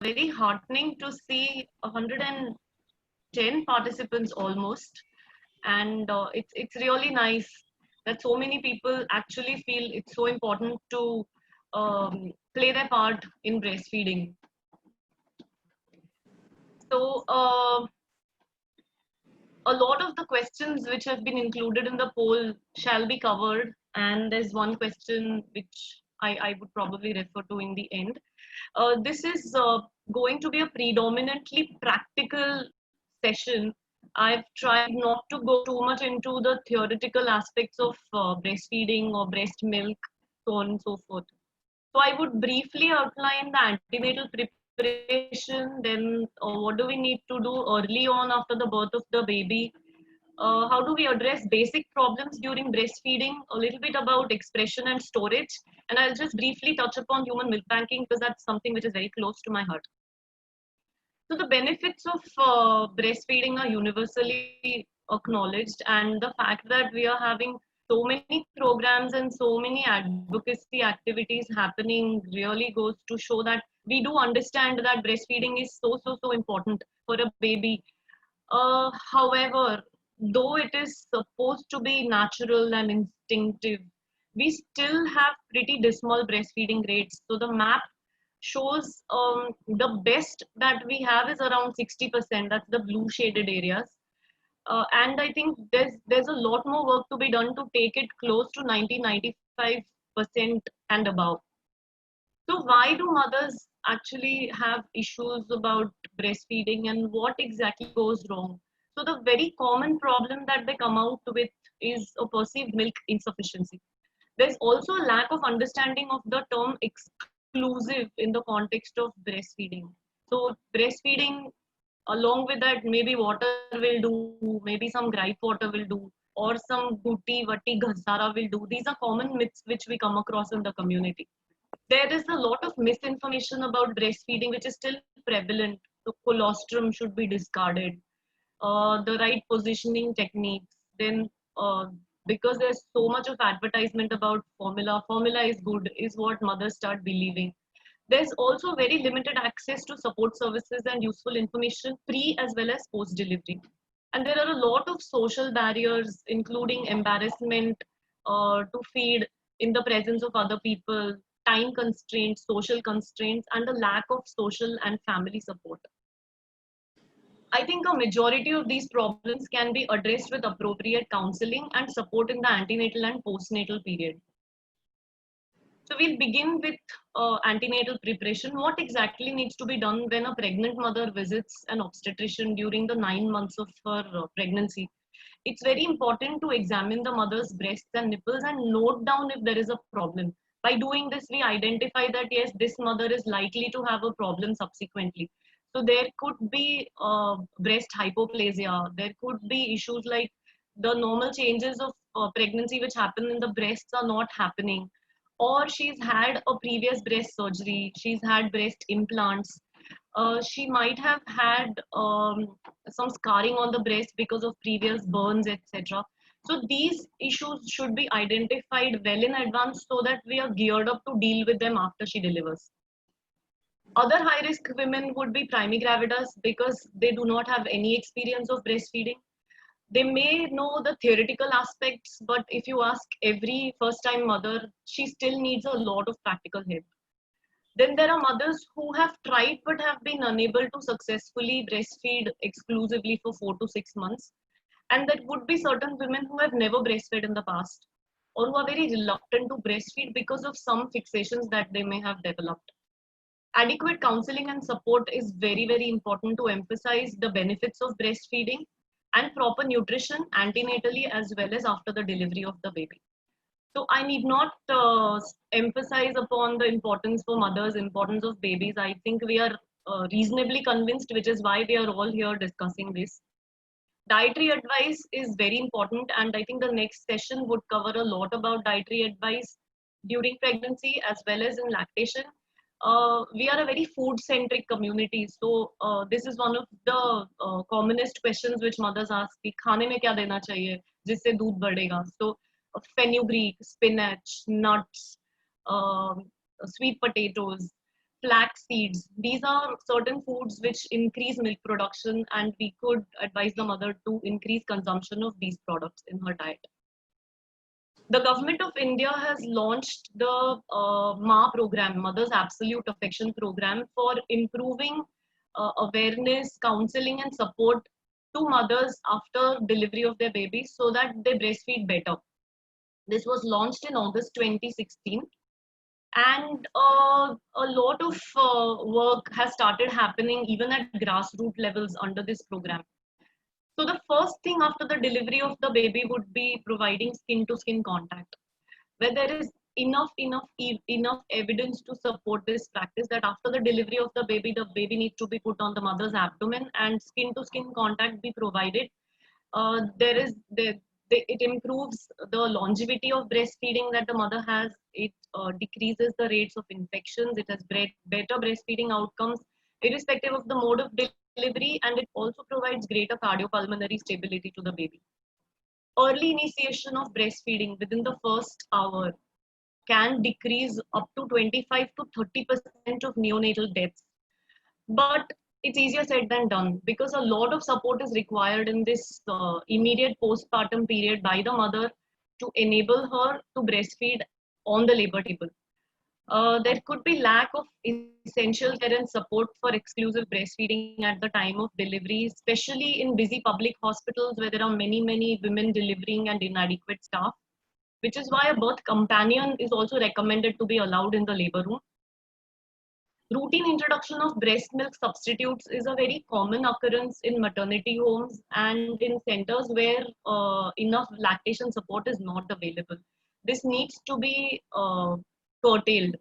very heartening to see 110 participants almost, and it's really nice that so many people actually feel it's so important to play their part in breastfeeding. So a lot of the questions which have been included in the poll shall be covered, and there's one question which I would probably refer to in the end. This is going to be a predominantly practical session. I've tried not to go too much into the theoretical aspects of breastfeeding or breast milk, so on and so forth. So I would briefly outline the antenatal preparation, then what do we need to do early on after the birth of the baby, how do we address basic problems during breastfeeding, a little bit about expression and storage, and I'll just briefly touch upon human milk banking because that's something which is very close to my heart. So the benefits of breastfeeding are universally acknowledged, and the fact that we are having so many programs and so many advocacy activities happening really goes to show that we do understand that breastfeeding is so important for a baby. However, though it is supposed to be natural and instinctive, we still have pretty dismal breastfeeding rates. So the map shows the best that we have is around 60%. That's the blue shaded areas. And I think there's a lot more work to be done to take it close to 90-95% and above. So why do mothers actually have issues about breastfeeding and what exactly goes wrong? So the very common problem that they come out with is a perceived milk insufficiency. There's also a lack of understanding of the term exclusive in the context of breastfeeding. So breastfeeding, along with that, maybe water will do, maybe some gripe water will do, or some guti, vati, ghazara will do. These are common myths which we come across in the community. There is a lot of misinformation about breastfeeding which is still prevalent. The colostrum should be discarded, the right positioning techniques. Then, because there's so much of advertisement about formula is good, is what mothers start believing. There's also very limited access to support services and useful information pre as well as post delivery. And there are a lot of social barriers, including embarrassment to feed in the presence of other people, time constraints, social constraints, and the lack of social and family support. I think a majority of these problems can be addressed with appropriate counseling and support in the antenatal and postnatal period. So we'll begin with antenatal preparation. What exactly needs to be done when a pregnant mother visits an obstetrician during the 9 months of her pregnancy? It's very important to examine the mother's breasts and nipples and note down if there is a problem. By doing this, we identify that yes, this mother is likely to have a problem subsequently. So there could be breast hypoplasia. There could be issues like the normal changes of pregnancy which happen in the breasts are not happening, or she's had a previous breast surgery, she's had breast implants, she might have had some scarring on the breast because of previous burns, etc. So these issues should be identified well in advance so that we are geared up to deal with them after she delivers. Other high risk women would be primigravidas because they do not have any experience of breastfeeding. They may know the theoretical aspects, but if you ask every first time mother, she still needs a lot of practical help. Then there are mothers who have tried but have been unable to successfully breastfeed exclusively for 4 to 6 months. And there would be certain women who have never breastfed in the past or who are very reluctant to breastfeed because of some fixations that they may have developed. Adequate counseling and support is very important to emphasize the benefits of breastfeeding and proper nutrition antenatally as well as after the delivery of the baby. So I need not emphasize upon the importance for mothers, importance of babies. I think we are reasonably convinced, which is why we are all here discussing this. Dietary advice is very important, and I think the next session would cover a lot about dietary advice during pregnancy as well as in lactation. We are a very food centric community, so this is one of the commonest questions which mothers ask कि खाने में क्या देना चाहिए जिससे दूध बढ़ेगा. So fenugreek, spinach, nuts, sweet potatoes, flax seeds. These are certain foods which increase milk production, and we could advise the mother to increase consumption of these products in her diet. The government of India has launched the MA program, Mother's Absolute Affection program, for improving awareness, counseling, and support to mothers after delivery of their babies so that they breastfeed better. This was launched in August 2016, and a lot of work has started happening even at grassroots levels under this program. So the first thing after the delivery of the baby would be providing skin to skin contact, where there is enough evidence to support this practice, that after the delivery of the baby needs to be put on the mother's abdomen and skin to skin contact be provided. There is it improves the longevity of breastfeeding that the mother has. It decreases the rates of infections. It has better breastfeeding outcomes irrespective of the mode of delivery, and it also provides greater cardiopulmonary stability to the baby. Early initiation of breastfeeding within the first hour can decrease up to 25 to 30% of neonatal deaths. But it's easier said than done, because a lot of support is required in this immediate postpartum period by the mother to enable her to breastfeed on the labor table. There could be lack of essential care and support for exclusive breastfeeding at the time of delivery, especially in busy public hospitals where there are many women delivering and inadequate staff, which is why a birth companion is also recommended to be allowed in the labor room. Routine introduction of breast milk substitutes is a very common occurrence in maternity homes and in centers where enough lactation support is not available. This needs to be curtailed.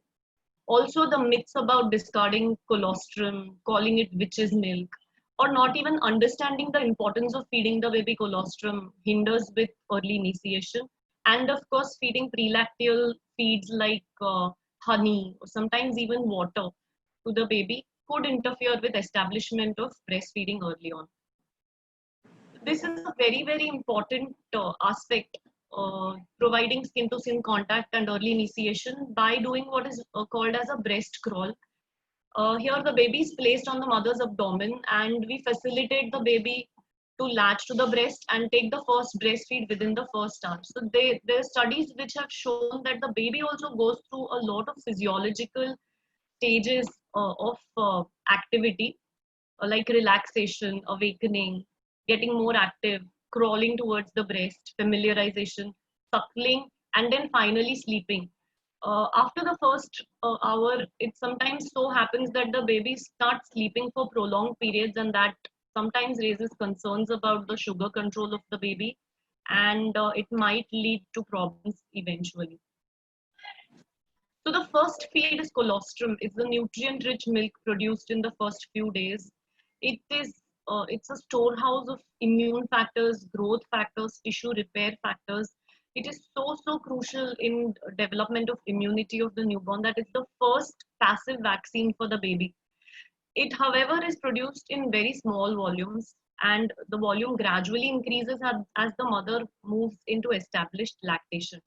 Also, the myths about discarding colostrum, calling it witch's milk, or not even understanding the importance of feeding the baby colostrum hinders with early initiation. And of course, feeding prelacteal feeds like honey or sometimes even water to the baby could interfere with establishment of breastfeeding early on. This is a very important aspect, providing skin to skin contact and early initiation by doing what is called as a breast crawl. Here the baby is placed on the mother's abdomen, and we facilitate the baby to latch to the breast and take the first breastfeed within the first hour. So there are studies which have shown that the baby also goes through a lot of physiological stages of activity, like relaxation, awakening, getting more active, crawling towards the breast, familiarization, suckling, and then finally sleeping. After the first hour, it sometimes so happens that the baby starts sleeping for prolonged periods, and that sometimes raises concerns about the sugar control of the baby, and it might lead to problems eventually. So the first feed is colostrum. It's the nutrient-rich milk produced in the first few days. It's a storehouse of immune factors, growth factors, tissue repair factors. It is so crucial in development of immunity of the newborn that it's the first passive vaccine for the baby. It, however, is produced in very small volumes, and the volume gradually increases as the mother moves into established lactation.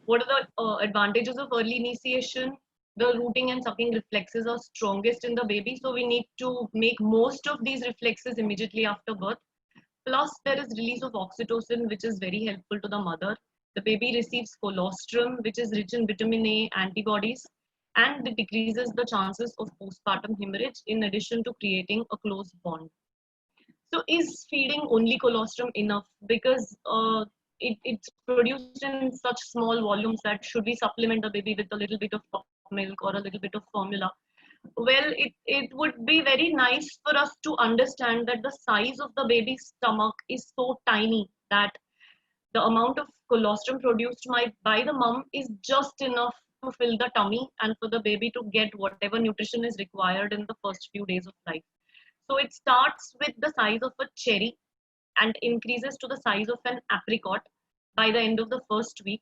What are the advantages of early initiation? The rooting and sucking reflexes are strongest in the baby, so we need to make most of these reflexes immediately after birth. Plus, there is release of oxytocin, which is very helpful to the mother. The baby receives colostrum, which is rich in vitamin A antibodies, and it decreases the chances of postpartum hemorrhage in addition to creating a close bond. So is feeding only colostrum enough? Because it's produced in such small volumes that should we supplement the baby with a little bit of top milk or a little bit of formula? Well, it would be very nice for us to understand that the size of the baby's stomach is so tiny that the amount of colostrum produced by the mom is just enough to fill the tummy and for the baby to get whatever nutrition is required in the first few days of life. So it starts with the size of a cherry and increases to the size of an apricot by the end of the first week.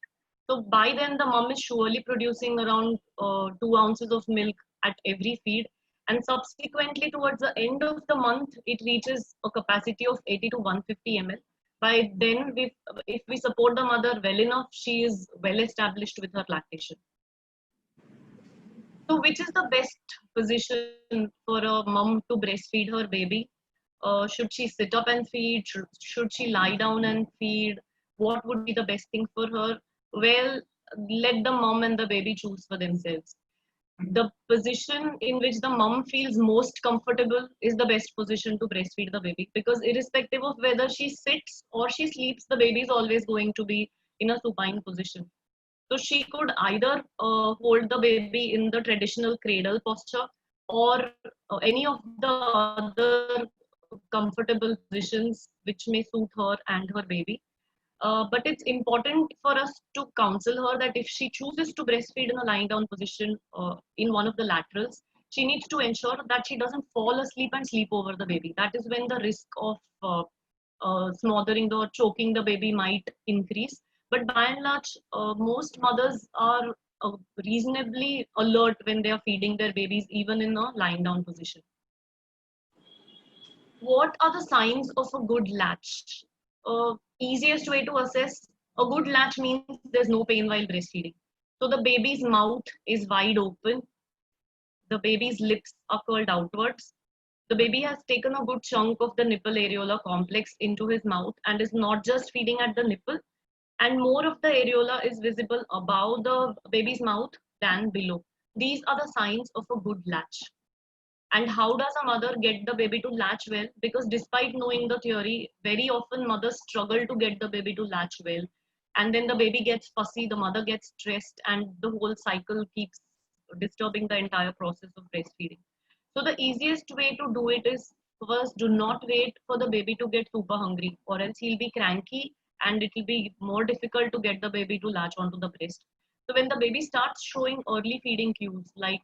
So by then the mom is surely producing around 2 ounces of milk at every feed. And subsequently towards the end of the month, it reaches a capacity of 80 to 150 ml. By then, if we support the mother well enough, she is well established with her lactation. So which is the best position for a mom to breastfeed her baby? Should she sit up and feed? Should she lie down and feed? What would be the best thing for her? Well, let the mom and the baby choose for themselves. The position in which the mom feels most comfortable is the best position to breastfeed the baby, because irrespective of whether she sits or she sleeps, the baby is always going to be in a supine position. So she could either hold the baby in the traditional cradle posture, or any of the other comfortable positions which may suit her and her baby. But it's important for us to counsel her that if she chooses to breastfeed in a lying down position in one of the laterals, she needs to ensure that she doesn't fall asleep and sleep over the baby. That is when the risk of smothering or choking the baby might increase. But by and large, most mothers are reasonably alert when they are feeding their babies, even in a lying down position. What are the signs of a good latch? Easiest way to assess a good latch means there's no pain while breastfeeding. So the baby's mouth is wide open, the baby's lips are curled outwards, the baby has taken a good chunk of the nipple areola complex into his mouth and is not just feeding at the nipple, and more of the areola is visible above the baby's mouth than below. These are the signs of a good latch. And how does a mother get the baby to latch well? Because despite knowing the theory, very often mothers struggle to get the baby to latch well. And then the baby gets fussy, the mother gets stressed, and the whole cycle keeps disturbing the entire process of breastfeeding. So the easiest way to do it is, first, do not wait for the baby to get super hungry, or else he'll be cranky and it will be more difficult to get the baby to latch onto the breast. So when the baby starts showing early feeding cues like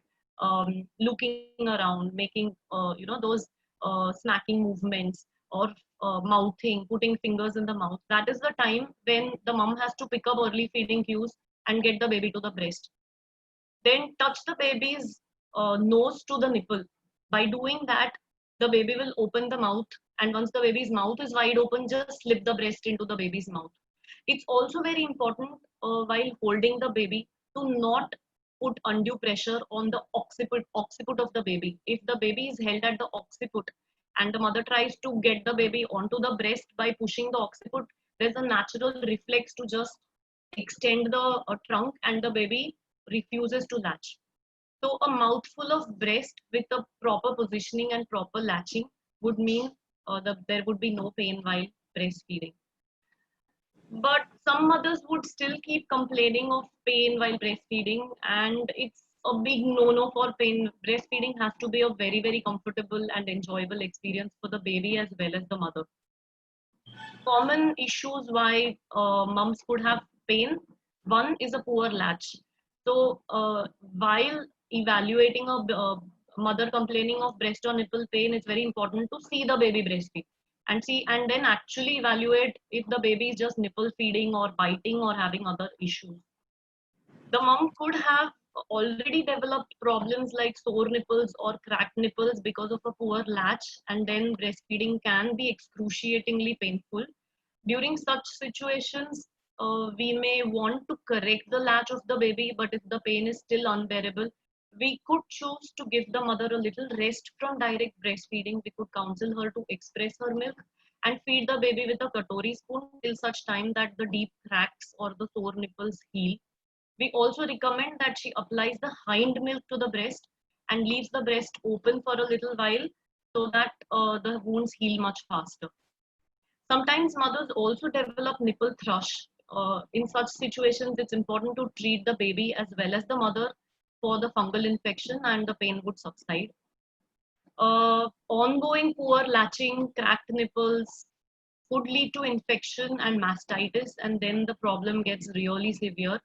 looking around, making those smacking movements, or mouthing, putting fingers in the mouth, that is the time when the mom has to pick up early feeding cues and get the baby to the breast. Then touch the baby's nose to the nipple. By doing that, the baby will open the mouth, and once the baby's mouth is wide open, just slip the breast into the baby's mouth. It's also very important while holding the baby to not put undue pressure on the occiput of the baby. If the baby is held at the occiput and the mother tries to get the baby onto the breast by pushing the occiput, there's a natural reflex to just extend the trunk, and the baby refuses to latch. So a mouthful of breast with a proper positioning and proper latching would mean there would be no pain while breastfeeding. But some mothers would still keep complaining of pain while breastfeeding, and it's a big no-no for pain. Breastfeeding has to be a very, very comfortable and enjoyable experience for the baby as well as the mother. Common issues why mums could have pain. One is a poor latch. So while evaluating a mother complaining of breast or nipple pain, it's very important to see the baby breastfeed and see, and then actually evaluate if the baby is just nipple feeding or biting or having other issues. The mom could have already developed problems like sore nipples or cracked nipples because of a poor latch, and then breastfeeding can be excruciatingly painful. During such situations, we may want to correct the latch of the baby, but if the pain is still unbearable, we could choose to give the mother a little rest from direct breastfeeding. We could counsel her to express her milk and feed the baby with a katori spoon till such time that the deep cracks or the sore nipples heal. We also recommend that she applies the hind milk to the breast and leaves the breast open for a little while so that the wounds heal much faster. Sometimes mothers also develop nipple thrush. In such situations, it's important to treat the baby as well as the mother for the fungal infection, and the pain would subside. Ongoing poor latching, cracked nipples could lead to infection and mastitis, and then the problem gets really severe.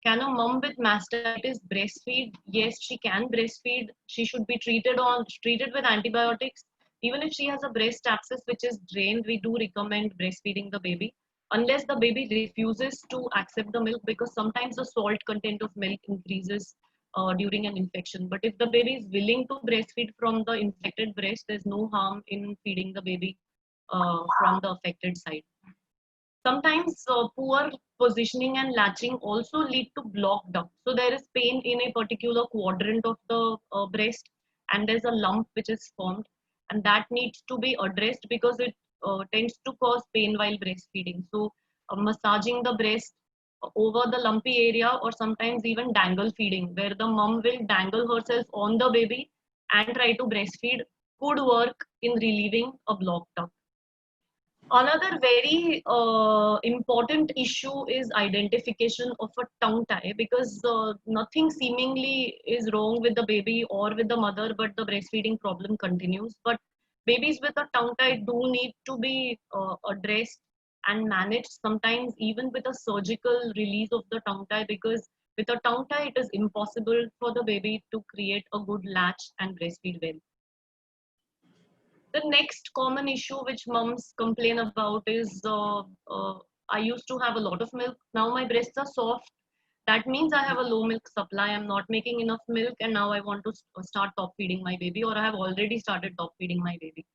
Can a mom with mastitis breastfeed? Yes, she can breastfeed. She should be treated with antibiotics. Even if she has a breast abscess which is drained, we do recommend breastfeeding the baby, unless the baby refuses to accept the milk, because sometimes the salt content of milk increases during an infection. But if the baby is willing to breastfeed from the infected breast, there's no harm in feeding the baby from the affected side. Sometimes poor positioning and latching also lead to blocked duct. So there is pain in a particular quadrant of the breast, and there's a lump which is formed, and that needs to be addressed because it tends to cause pain while breastfeeding. So massaging the breast over the lumpy area, or sometimes even dangle feeding, where the mom will dangle herself on the baby and try to breastfeed, could work in relieving a blocked duct. Another very important issue is identification of a tongue tie, because nothing seemingly is wrong with the baby or with the mother, but the breastfeeding problem continues. But babies with a tongue tie do need to be addressed and managed, sometimes even with a surgical release of the tongue tie, because with a tongue tie, it is impossible for the baby to create a good latch and breastfeed well. The next common issue which moms complain about is I used to have a lot of milk. Now my breasts are soft. That means I have a low milk supply. I'm not making enough milk, and now I want to start top feeding my baby, or I have already started top feeding my baby.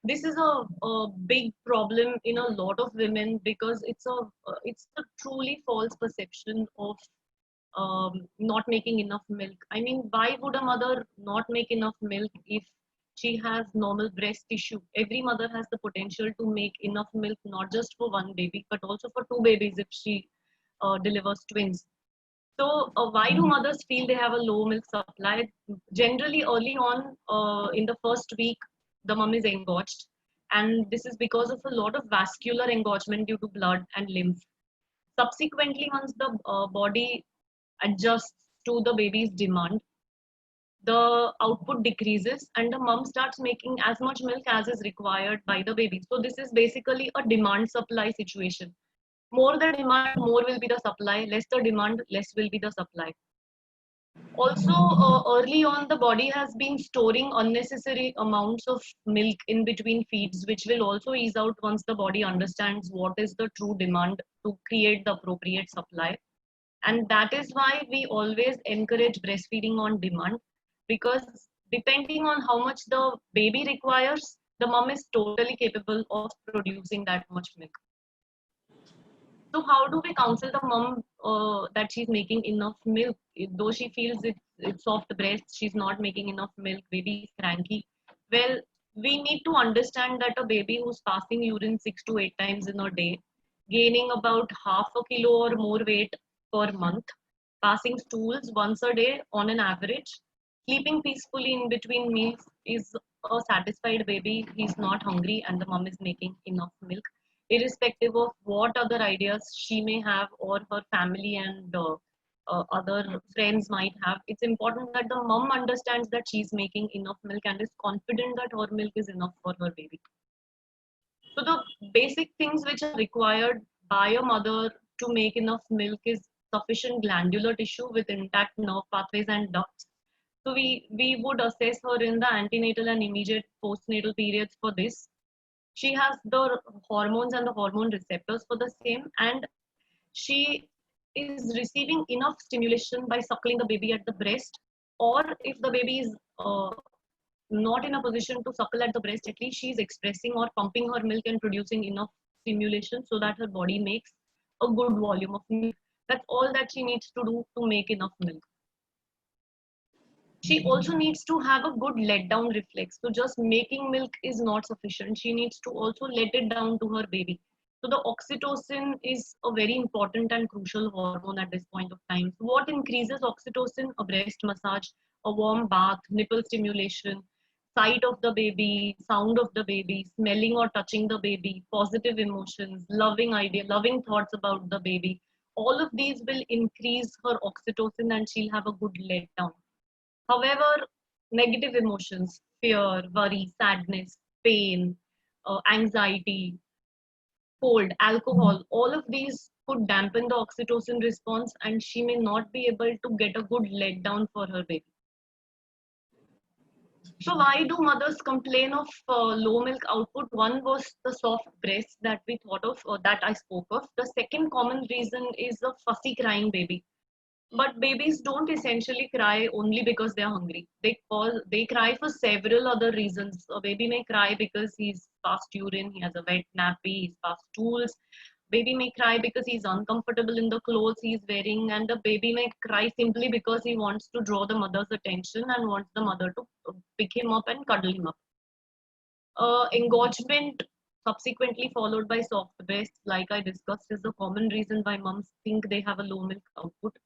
This is a big problem in a lot of women, because it's a truly false perception of not making enough milk. I mean, why would a mother not make enough milk if she has normal breast tissue? Every mother has the potential to make enough milk, not just for one baby, but also for two babies if she delivers twins. So, why do mothers feel they have a low milk supply? Generally, early on in the first week, the mom is engorged, and this is because of a lot of vascular engorgement due to blood and lymph. Subsequently, once the body adjusts to the baby's demand, the output decreases and the mom starts making as much milk as is required by the baby. So this is basically a demand supply situation. More the demand, more will be the supply. Less the demand, less will be the supply. Also, early on, the body has been storing unnecessary amounts of milk in between feeds, which will also ease out once the body understands what is the true demand to create the appropriate supply. And that is why we always encourage breastfeeding on demand, because depending on how much the baby requires, the mom is totally capable of producing that much milk. So how do we counsel the mom that she's making enough milk? Though she feels it's soft breast, she's not making enough milk, baby is cranky. Well, we need to understand that a baby who's passing urine 6 to 8 times in a day, gaining about half a kilo or more weight per month, passing stools once a day on an average, sleeping peacefully in between meals, is a satisfied baby. He's not hungry, and the mom is making enough milk, irrespective of what other ideas she may have or her family and other friends might have. It's important that the mom understands that she's making enough milk and is confident that her milk is enough for her baby. So the basic things which are required by a mother to make enough milk is sufficient glandular tissue with intact nerve pathways and ducts. So we would assess her in the antenatal and immediate postnatal periods for this. She has the hormones and the hormone receptors for the same, and she is receiving enough stimulation by suckling the baby at the breast, or if the baby is not in a position to suckle at the breast, at least she is expressing or pumping her milk and producing enough stimulation so that her body makes a good volume of milk. That's all that she needs to do to make enough milk. She also needs to have a good let down reflex. So just making milk is not sufficient. She needs to also let it down to her baby. So the oxytocin is a very important and crucial hormone at this point of time. So what increases oxytocin? A breast massage, a warm bath, nipple stimulation, sight of the baby, sound of the baby, smelling or touching the baby, positive emotions, loving idea, loving thoughts about the baby. All of these will increase her oxytocin and she'll have a good let down. However, negative emotions, fear, worry, sadness, pain, anxiety, cold, alcohol, all of these could dampen the oxytocin response, and she may not be able to get a good letdown for her baby. So why do mothers complain of low milk output? One was the soft breast that we thought of, or that I spoke of. The second common reason is a fussy crying baby. But babies don't essentially cry only because they're hungry. They cry for several other reasons. A baby may cry because he's past urine, he has a wet nappy, he's past stools. Baby may cry because he's uncomfortable in the clothes he's wearing, and the baby may cry simply because he wants to draw the mother's attention and wants the mother to pick him up and cuddle him up. Engorgement subsequently followed by soft breast, like I discussed, is a common reason why moms think they have a low milk output.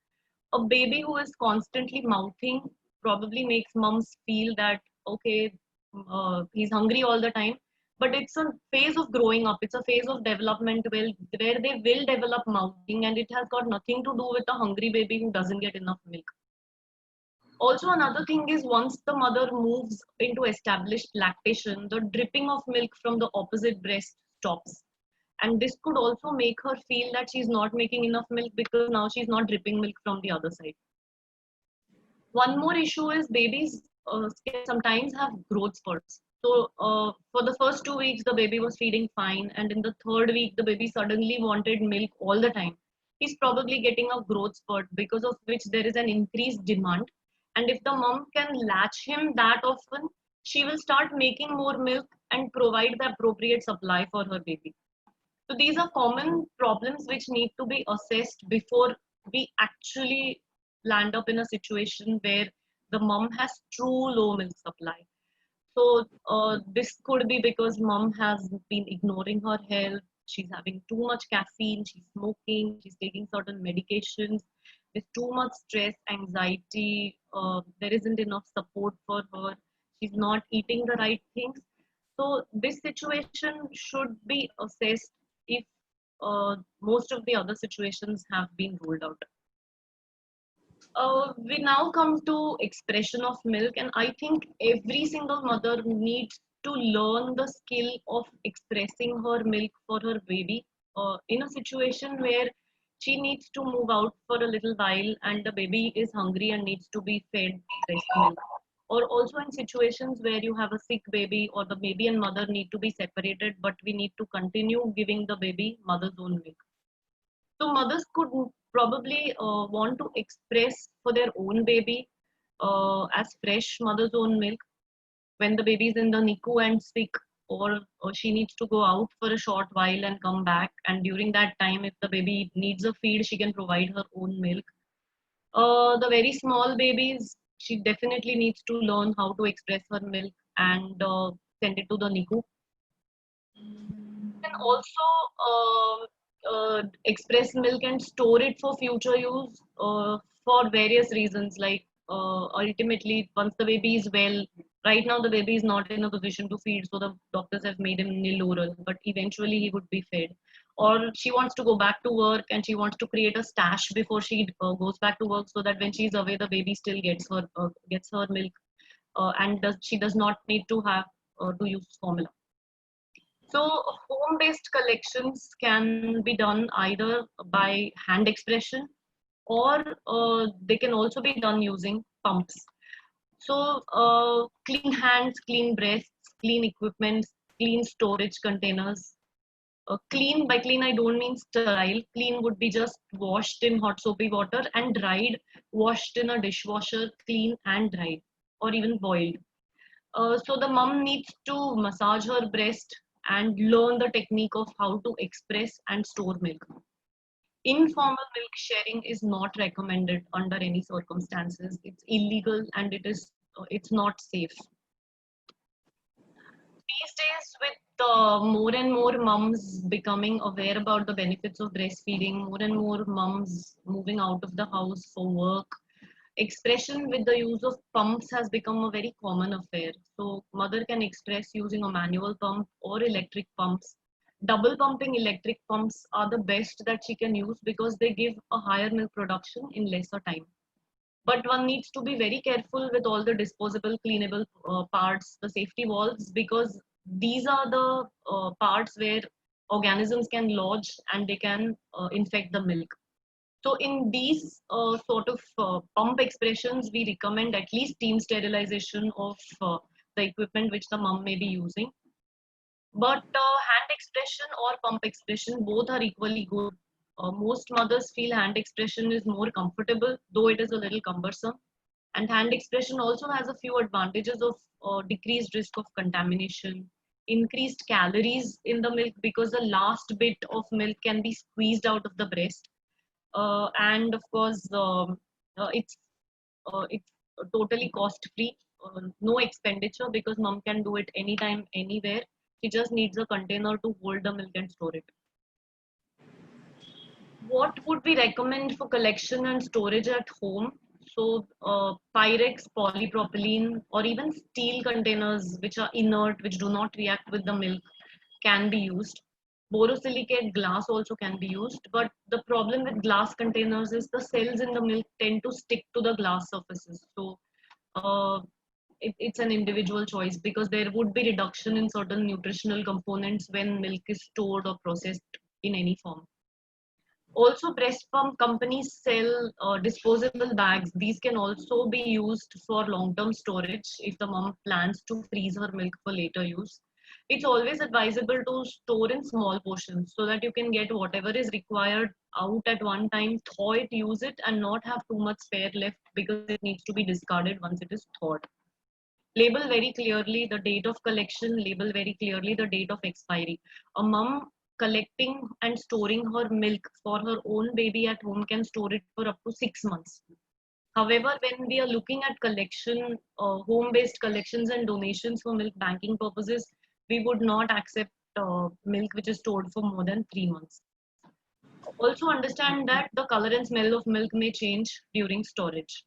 A baby who is constantly mouthing probably makes mums feel that, okay, he's hungry all the time. But it's a phase of growing up, it's a phase of development where they will develop mouthing, and it has got nothing to do with a hungry baby who doesn't get enough milk. Also, another thing is, once the mother moves into established lactation, the dripping of milk from the opposite breast stops. And this could also make her feel that she's not making enough milk because now she's not dripping milk from the other side. One more issue is babies can sometimes have growth spurts. So, for the first 2 weeks, the baby was feeding fine, and in the third week, the baby suddenly wanted milk all the time. He's probably getting a growth spurt, because of which there is an increased demand. And if the mom can latch him that often, she will start making more milk and provide the appropriate supply for her baby. So these are common problems which need to be assessed before we actually land up in a situation where the mom has true low milk supply. So this could be because mom has been ignoring her health. She's having too much caffeine. She's smoking. She's taking certain medications. There's too much stress, anxiety. There isn't enough support for her. She's not eating the right things. So this situation should be assessed if most of the other situations have been ruled out. We now come to expression of milk, and I think every single mother needs to learn the skill of expressing her milk for her baby in a situation where she needs to move out for a little while and the baby is hungry and needs to be fed breast milk, or also in situations where you have a sick baby or the baby and mother need to be separated, but we need to continue giving the baby mother's own milk. So mothers could probably want to express for their own baby as fresh mother's own milk when the baby is in the NICU and sick, or she needs to go out for a short while and come back. And during that time, if the baby needs a feed, she can provide her own milk. The very small babies, she definitely needs to learn how to express her milk and send it to the NICU. Can also express milk and store it for future use for various reasons. Like ultimately, once the baby is well, right now the baby is not in a position to feed, so the doctors have made him nil oral, but eventually he would be fed. Or she wants to go back to work and she wants to create a stash before she goes back to work, so that when she's away, the baby still gets her milk, and she does not need to have to use formula. So home-based collections can be done either by hand expression, or they can also be done using pumps. So clean hands, clean breasts, clean equipment, clean storage containers. Clean, by clean I don't mean sterile. Clean would be just washed in hot soapy water and dried, washed in a dishwasher, clean and dried, or even boiled. So the mom needs to massage her breast and learn the technique of how to express and store milk. Informal milk sharing is not recommended under any circumstances. It's illegal and it's not safe. These days, with more and more moms becoming aware about the benefits of breastfeeding, more and more moms moving out of the house for work, expression with the use of pumps has become a very common affair. So mother can express using a manual pump or electric pumps. Double pumping electric pumps are the best that she can use because they give a higher milk production in lesser time. But one needs to be very careful with all the disposable cleanable parts, the safety valves, because these are the parts where organisms can lodge and they can infect the milk. So in these sort of pump expressions, we recommend at least steam sterilization of the equipment which the mom may be using. But hand expression or pump expression, both are equally good. Most mothers feel hand expression is more comfortable, though it is a little cumbersome. And hand expression also has a few advantages of decreased risk of contamination, increased calories in the milk because the last bit of milk can be squeezed out of the breast. And of course, it's totally cost free, no expenditure because mom can do it anytime, anywhere. She just needs a container to hold the milk and store it. What would we recommend for collection and storage at home? So, Pyrex, polypropylene, or even steel containers which are inert, which do not react with the milk, can be used. Borosilicate glass also can be used, but the problem with glass containers is the cells in the milk tend to stick to the glass surfaces. So, uh, it's an individual choice because there would be reduction in certain nutritional components when milk is stored or processed in any form. Also, breast pump companies sell disposable bags. These can also be used for long-term storage if the mom plans to freeze her milk for later use. It's always advisable to store in small portions so that you can get whatever is required out at one time, thaw it, use it, and not have too much spare left because it needs to be discarded once it is thawed. Label very clearly the date of collection, label very clearly the date of expiry. A mom collecting and storing her milk for her own baby at home can store it for up to 6 months. However, when we are looking at collection, home-based collections and donations for milk banking purposes, we would not accept milk which is stored for more than 3 months. Also understand that the color and smell of milk may change during storage.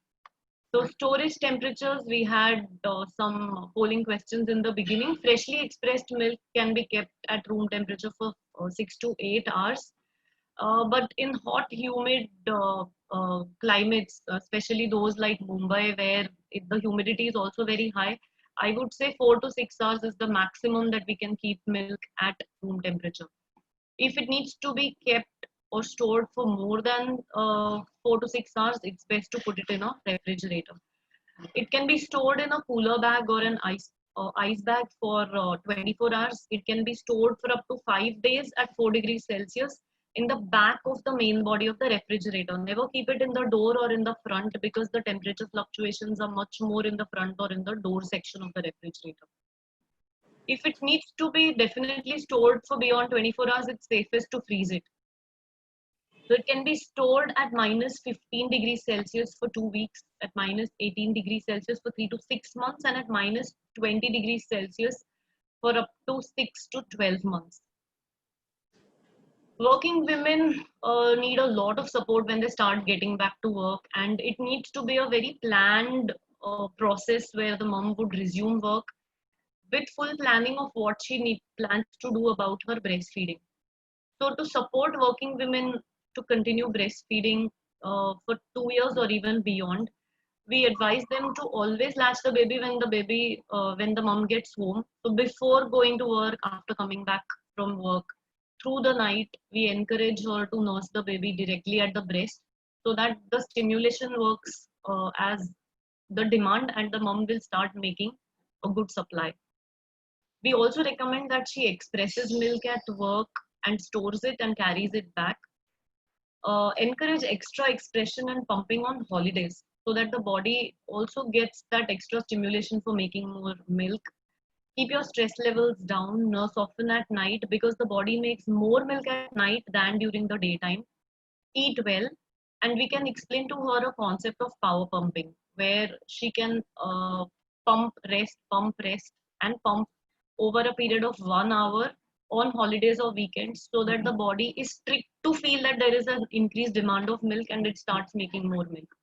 So storage temperatures, we had some polling questions in the beginning. Freshly expressed milk can be kept at room temperature for 6 to 8 hours. But in hot, humid climates, especially those like Mumbai, where the humidity is also very high, I would say 4 to 6 hours is the maximum that we can keep milk at room temperature. If it needs to be kept or stored for more than 4 to 6 hours, it's best to put it in a refrigerator. It can be stored in a cooler bag or an ice bag for 24 hours. It can be stored for up to 5 days at 4 degrees Celsius in the back of the main body of the refrigerator. Never keep it in the door or in the front because the temperature fluctuations are much more in the front or in the door section of the refrigerator. If it needs to be definitely stored for beyond 24 hours, it's safest to freeze it. So it can be stored at minus 15 degrees Celsius for 2 weeks, at minus 18 degrees Celsius for 3 to 6 months, and at minus 20 degrees Celsius for up to 6 to 12 months. Working women need a lot of support when they start getting back to work, and it needs to be a very planned process where the mom would resume work with full planning of what she plans to do about her breastfeeding. So to support working women to continue breastfeeding for 2 years or even beyond, we advise them to always latch the baby when the mom gets home. So before going to work, after coming back from work, through the night, we encourage her to nurse the baby directly at the breast so that the stimulation works as the demand and the mom will start making a good supply. We also recommend that she expresses milk at work and stores it and carries it back. Encourage extra expression and pumping on holidays so that the body also gets that extra stimulation for making more milk. Keep your stress levels down, nurse often at night because the body makes more milk at night than during the daytime. Eat well, and we can explain to her a concept of power pumping where she can pump, rest, and pump over a period of 1 hour on holidays or weekends so that the body is tricked to feel that there is an increased demand of milk and it starts making more milk.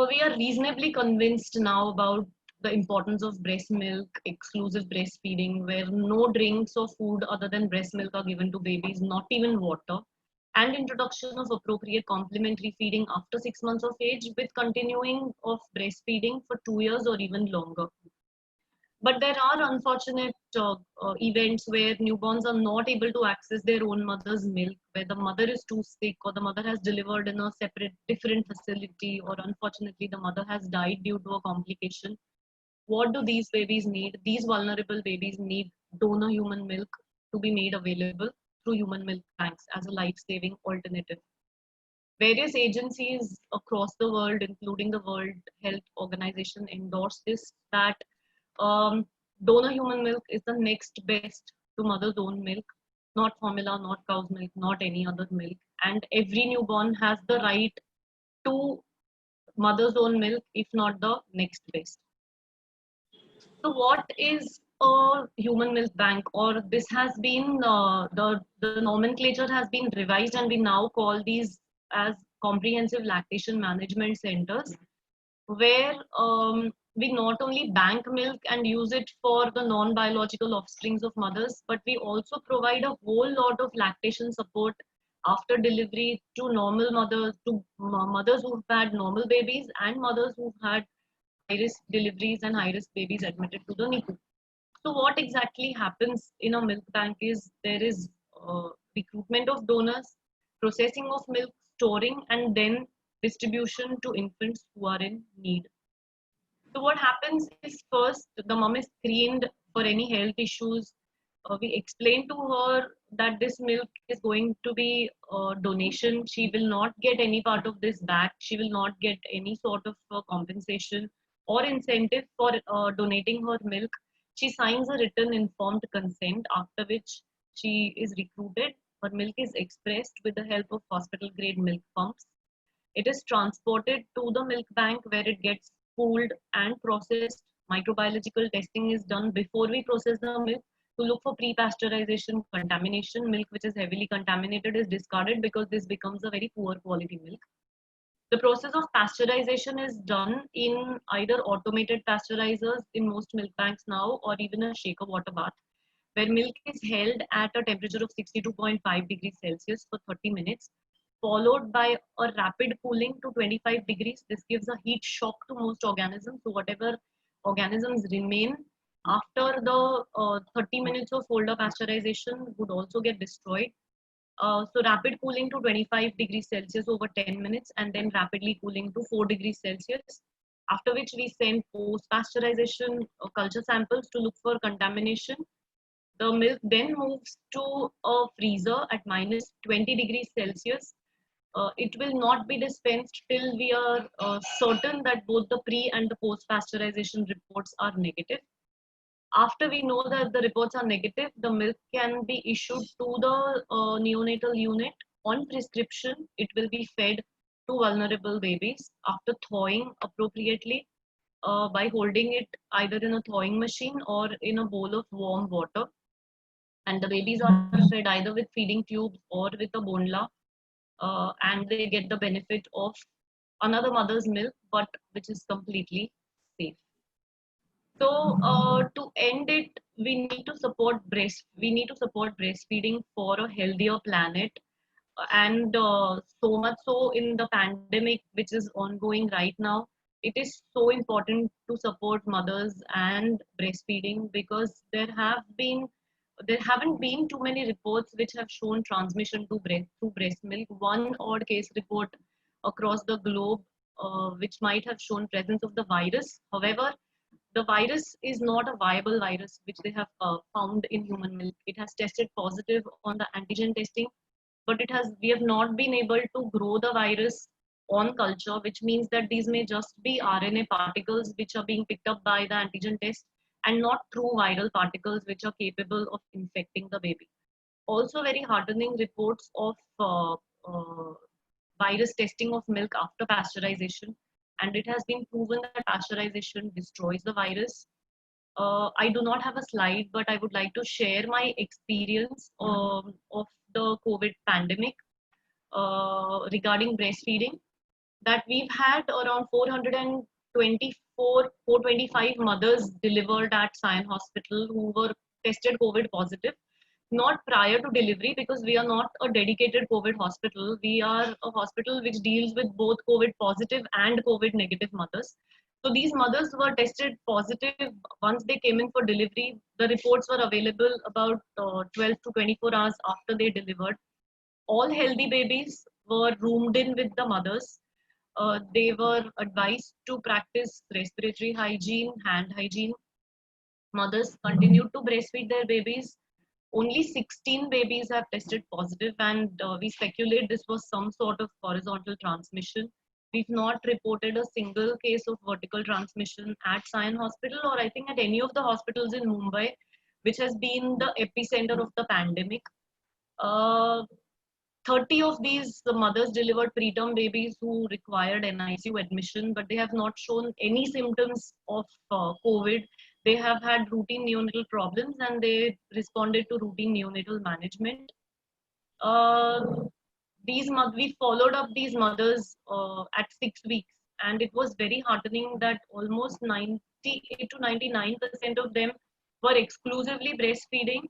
We are reasonably convinced now about the importance of breast milk, exclusive breastfeeding, where no drinks or food other than breast milk are given to babies, not even water, and introduction of appropriate complementary feeding after 6 months of age, with continuing of breastfeeding for 2 years or even longer. But there are unfortunate events where newborns are not able to access their own mother's milk, where the mother is too sick or the mother has delivered in a separate, different facility, or unfortunately the mother has died due to a complication. What do these babies need? These vulnerable babies need donor human milk to be made available through human milk banks as a life-saving alternative. Various agencies across the world, including the World Health Organization, endorse this, that um, Donor human milk is the next best to mother's own milk, not formula, not cow's milk, not any other milk. And every newborn has the right to mother's own milk, if not the next best. So, what is a human milk bank? Or this has been the nomenclature has been revised, and we now call these as comprehensive lactation management centers, where we not only bank milk and use it for the non-biological offsprings of mothers, but we also provide a whole lot of lactation support after delivery to normal mothers, to mothers who've had normal babies and mothers who've had high-risk deliveries and high-risk babies admitted to the NICU. So what exactly happens in a milk bank is there is recruitment of donors, processing of milk, storing, and then distribution to infants who are in need. So what happens is first the mom is screened for any health issues. We explain to her that this milk is going to be a donation. She will not get any part of this back. She will not get any sort of compensation or incentive for donating her milk. She signs a written informed consent, after which she is recruited. Her milk is expressed with the help of hospital grade milk pumps. It is transported to the milk bank where it gets cooled and processed. Microbiological testing is done before we process the milk to look for pre-pasteurization contamination. Milk which is heavily contaminated is discarded because this becomes a very poor quality milk. The process of pasteurization is done in either automated pasteurizers in most milk banks now, or even a shaker water bath, where milk is held at a temperature of 62.5 degrees Celsius for 30 minutes, followed by a rapid cooling to 25 degrees. This gives a heat shock to most organisms. So whatever organisms remain after the 30 minutes of older pasteurization would also get destroyed. So rapid cooling to 25 degrees Celsius over 10 minutes, and then rapidly cooling to 4 degrees Celsius. After which we send post pasteurization culture samples to look for contamination. The milk then moves to a freezer at minus 20 degrees Celsius. It will not be dispensed till we are certain that both the pre and the post pasteurization reports are negative. After we know that the reports are negative, the milk can be issued to the neonatal unit on prescription. It will be fed to vulnerable babies after thawing appropriately by holding it either in a thawing machine or in a bowl of warm water. And the babies are fed either with feeding tubes or with a bonla, and they get the benefit of another mother's milk, but which is completely safe. So to end it, we need to support breastfeeding for a healthier planet, and so much so in the pandemic which is ongoing right now. It is so important to support mothers and breastfeeding because there haven't been too many reports which have shown transmission to breast through breast milk. One odd case report across the globe which might have shown presence of the virus. However, the virus is not a viable virus which they have found in human milk. It has tested positive on the antigen testing, but we have not been able to grow the virus on culture, which means that these may just be RNA particles which are being picked up by the antigen test and not true viral particles which are capable of infecting the baby. Also, very heartening reports of virus testing of milk after pasteurization, and it has been proven that pasteurization destroys the virus. I do not have a slide, but I would like to share my experience of the COVID pandemic regarding breastfeeding. That we've had around 425 mothers delivered at Sion Hospital who were tested COVID positive, not prior to delivery, because we are not a dedicated COVID hospital. We are a hospital which deals with both COVID positive and COVID negative mothers. So these mothers were tested positive once they came in for delivery. The reports were available about 12 to 24 hours after they delivered. All healthy babies were roomed in with the mothers. They were advised to practice respiratory hygiene, hand hygiene. Mothers continued to breastfeed their babies. Only 16 babies have tested positive, and we speculate this was some sort of horizontal transmission. we've not reported a single case of vertical transmission at Sion Hospital, or I think at any of the hospitals in Mumbai, which has been the epicenter of the pandemic. Uh, 30 of these mothers delivered preterm babies who required NICU admission, but they have not shown any symptoms of COVID. They have had routine neonatal problems and they responded to routine neonatal management. Uh, we followed up these mothers at 6 weeks, and it was very heartening that almost 98 to 99% of them were exclusively breastfeeding.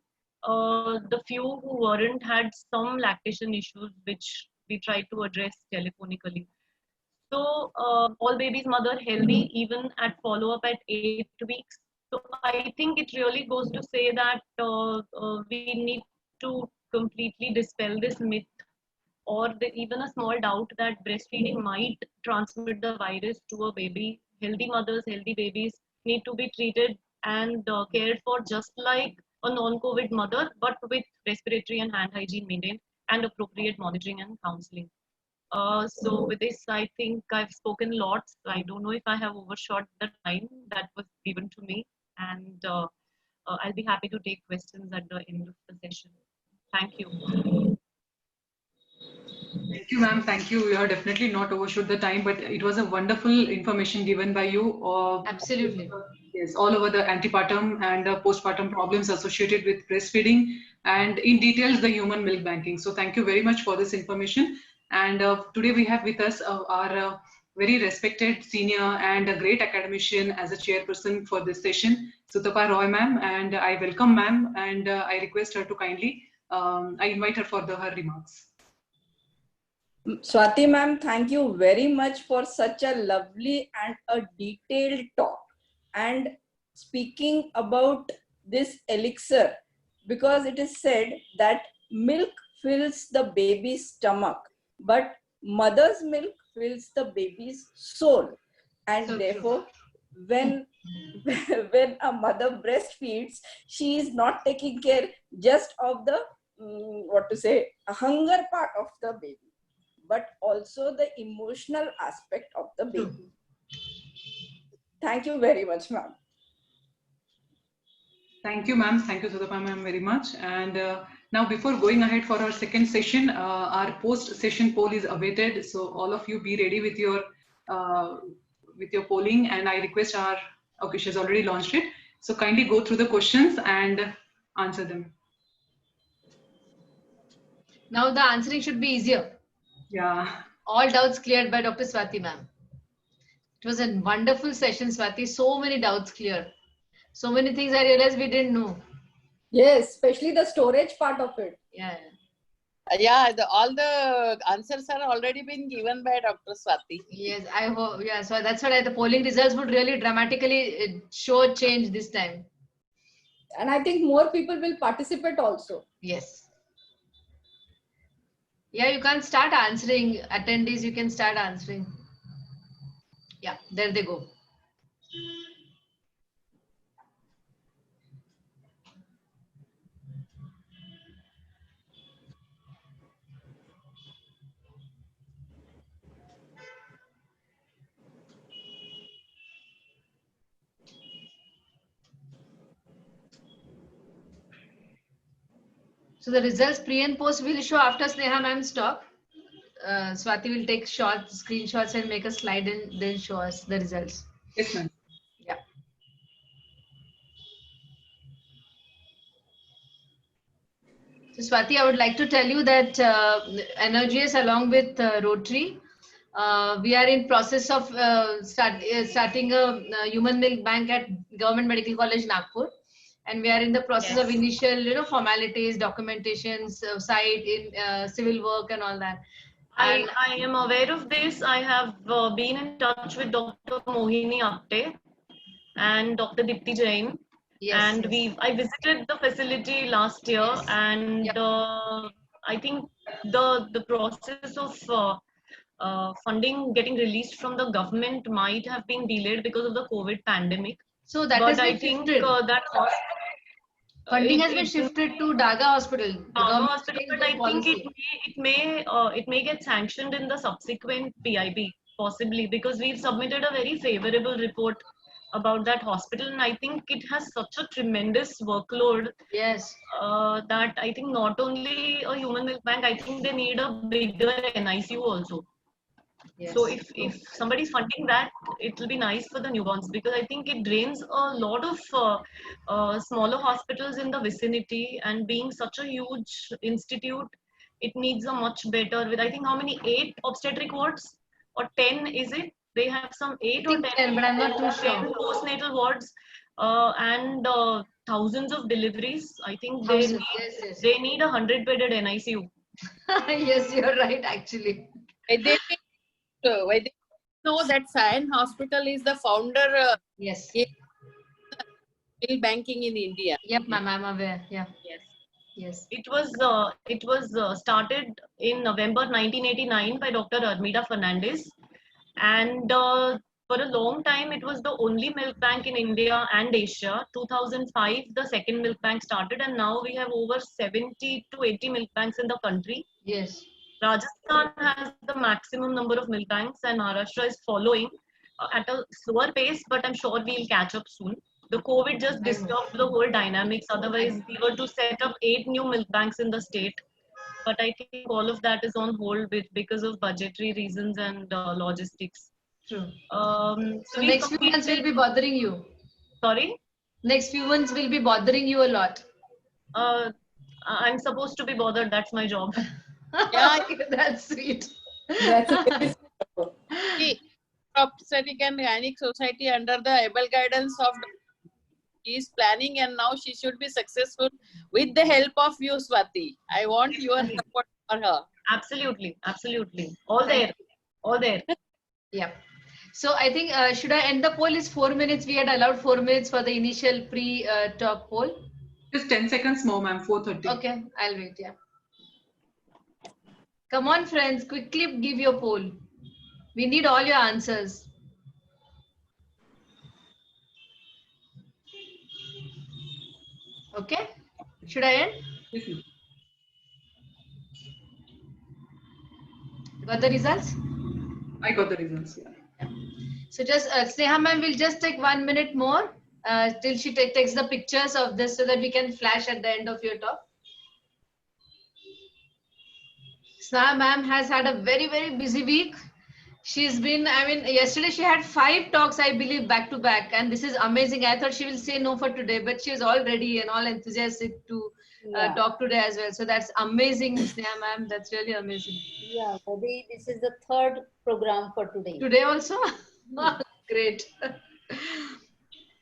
The few who weren't had some lactation issues, which we tried to address telephonically. So all babies mother healthy even at follow up at 8 weeks. So I think it really goes to say that we need to completely dispel this myth or even a small doubt that breastfeeding might transmit the virus to a baby. Healthy mothers, healthy babies need to be treated and cared for just like a non-COVID mother, but with respiratory and hand hygiene maintained and appropriate monitoring and counseling. So with this, I think I've spoken lots. I don't know if I have overshot the time that was given to me, and I'll be happy to take questions at the end of the session. Thank you. Thank you, ma'am. Thank you. You have definitely not overshot the time, but it was a wonderful information given by you. Absolutely. Yes, all over the antepartum and postpartum problems associated with breastfeeding, and in details the human milk banking. So thank you very much for this information. And today we have with us our very respected senior and a great academician as a chairperson for this session, Sutapa Roy ma'am, and I welcome ma'am, and I request her to kindly, I invite her for her remarks. Swati ma'am, thank you very much for such a lovely and a detailed talk, and speaking about this elixir, because it is said that milk fills the baby's stomach, but mother's milk fills the baby's soul. And so therefore, when a mother breastfeeds, she is not taking care just of the hunger part of the baby, but also the emotional aspect of the baby. Thank you very much, ma'am. Thank you, ma'am. Thank you, Sutapa ma'am, very much. And now, before going ahead for our second session, our post-session poll is awaited. So all of you be ready with your polling. And I request okay, she's already launched it. So kindly go through the questions and answer them. Now the answering should be easier. Yeah. All doubts cleared by Dr. Swati ma'am. It was a wonderful session, Swati. So many doubts cleared. So many things I realized we didn't know. Yes, especially the storage part of it. Yeah. Yeah, all the answers are already been given by Dr. Swati. Yes, I hope. Yeah, so that's why the polling results would really dramatically show change this time. And I think more people will participate also. Yes. Yeah, you can start answering. Attendees, you can start answering. Yeah, there they go. So the results pre and post will show after Sneha ma'am's talk. Swati will take screenshots and make a slide and then show us the results. Yes, ma'am. Yeah. So Swati, I would like to tell you that NRGS along with Rotary, we are in process of starting a human milk bank at Government Medical College, Nagpur. And we are in the process of initial, formalities, documentations, site, in civil work and all that. I am aware of this. I have been in touch with Dr. Mohini Apte and Dr. Dipti Jain. Yes, and I visited the facility last year, and I think the process of funding getting released from the government might have been delayed because of the COVID pandemic. So that is I think that funding has been shifted to Daga Hospital. Daga Hospital, but I think it may get sanctioned in the subsequent PIB possibly, because we've submitted a very favorable report about that hospital, and I think it has such a tremendous workload Yes. that I think not only a human milk bank, I think they need a bigger NICU also. Yes. So if somebody's funding that, it will be nice for the newborns, because I think it drains a lot of smaller hospitals in the vicinity, and being such a huge institute, it needs a much better, with I think how many, 8 obstetric wards or 10 is it? They have some 8 or think 10, 10, but I'm not too 10 sure. postnatal wards and thousands of deliveries. I think they Thousands. need, Yes, yes. they need a 100-bedded NICU. Yes, you're right, actually. Why they know that Sion Hospital is the founder Yes. milk banking in India. Yep, ma'am, I'm aware. Yeah. Yes. Yes. It was started in November 1989 by Dr. Armida Fernandez, and for a long time it was the only milk bank in India and Asia. 2005, the second milk bank started, and now we have over 70 to 80 milk banks in the country. Yes. Rajasthan has the maximum number of milk banks, and Maharashtra is following at a slower pace, but I'm sure we'll catch up soon. The COVID just disturbed the whole dynamics. Otherwise, we were to set up 8 new milk banks in the state. But I think all of that is on hold because of budgetary reasons and logistics. True. So So we next few months will be bothering you. Sorry? Next few months will be bothering you a lot. I'm supposed to be bothered. That's my job. Yeah. That's sweet. That's a See, Obstetric and Gynec Society under the able guidance of she is planning, and now she should be successful with the help of you, Swati. I want your support for her. Absolutely. Absolutely. All there. All there. Yep. So I think, should I end the poll? Is 4 minutes? We had allowed 4 minutes for the initial pre-talk poll. Just 10 seconds more, ma'am. 4:30. Okay, I'll wait. Yeah. Come on, friends, quickly give your poll. We need all your answers. Okay, should I end? Yes, ma'am. Got the results? I got the results. Yeah. So just Sneha ma'am will just take 1 minute more till she takes the pictures of this so that we can flash at the end of your talk. Sneha ma'am has had a very, very busy week. She's been, I mean, yesterday she had 5 talks, I believe, back to back. And this is amazing. I thought she will say no for today, but she was all ready and all enthusiastic to talk today as well. So that's amazing, Sneha ma'am. That's really amazing. Yeah, maybe this is the third program for today. Today also? Great.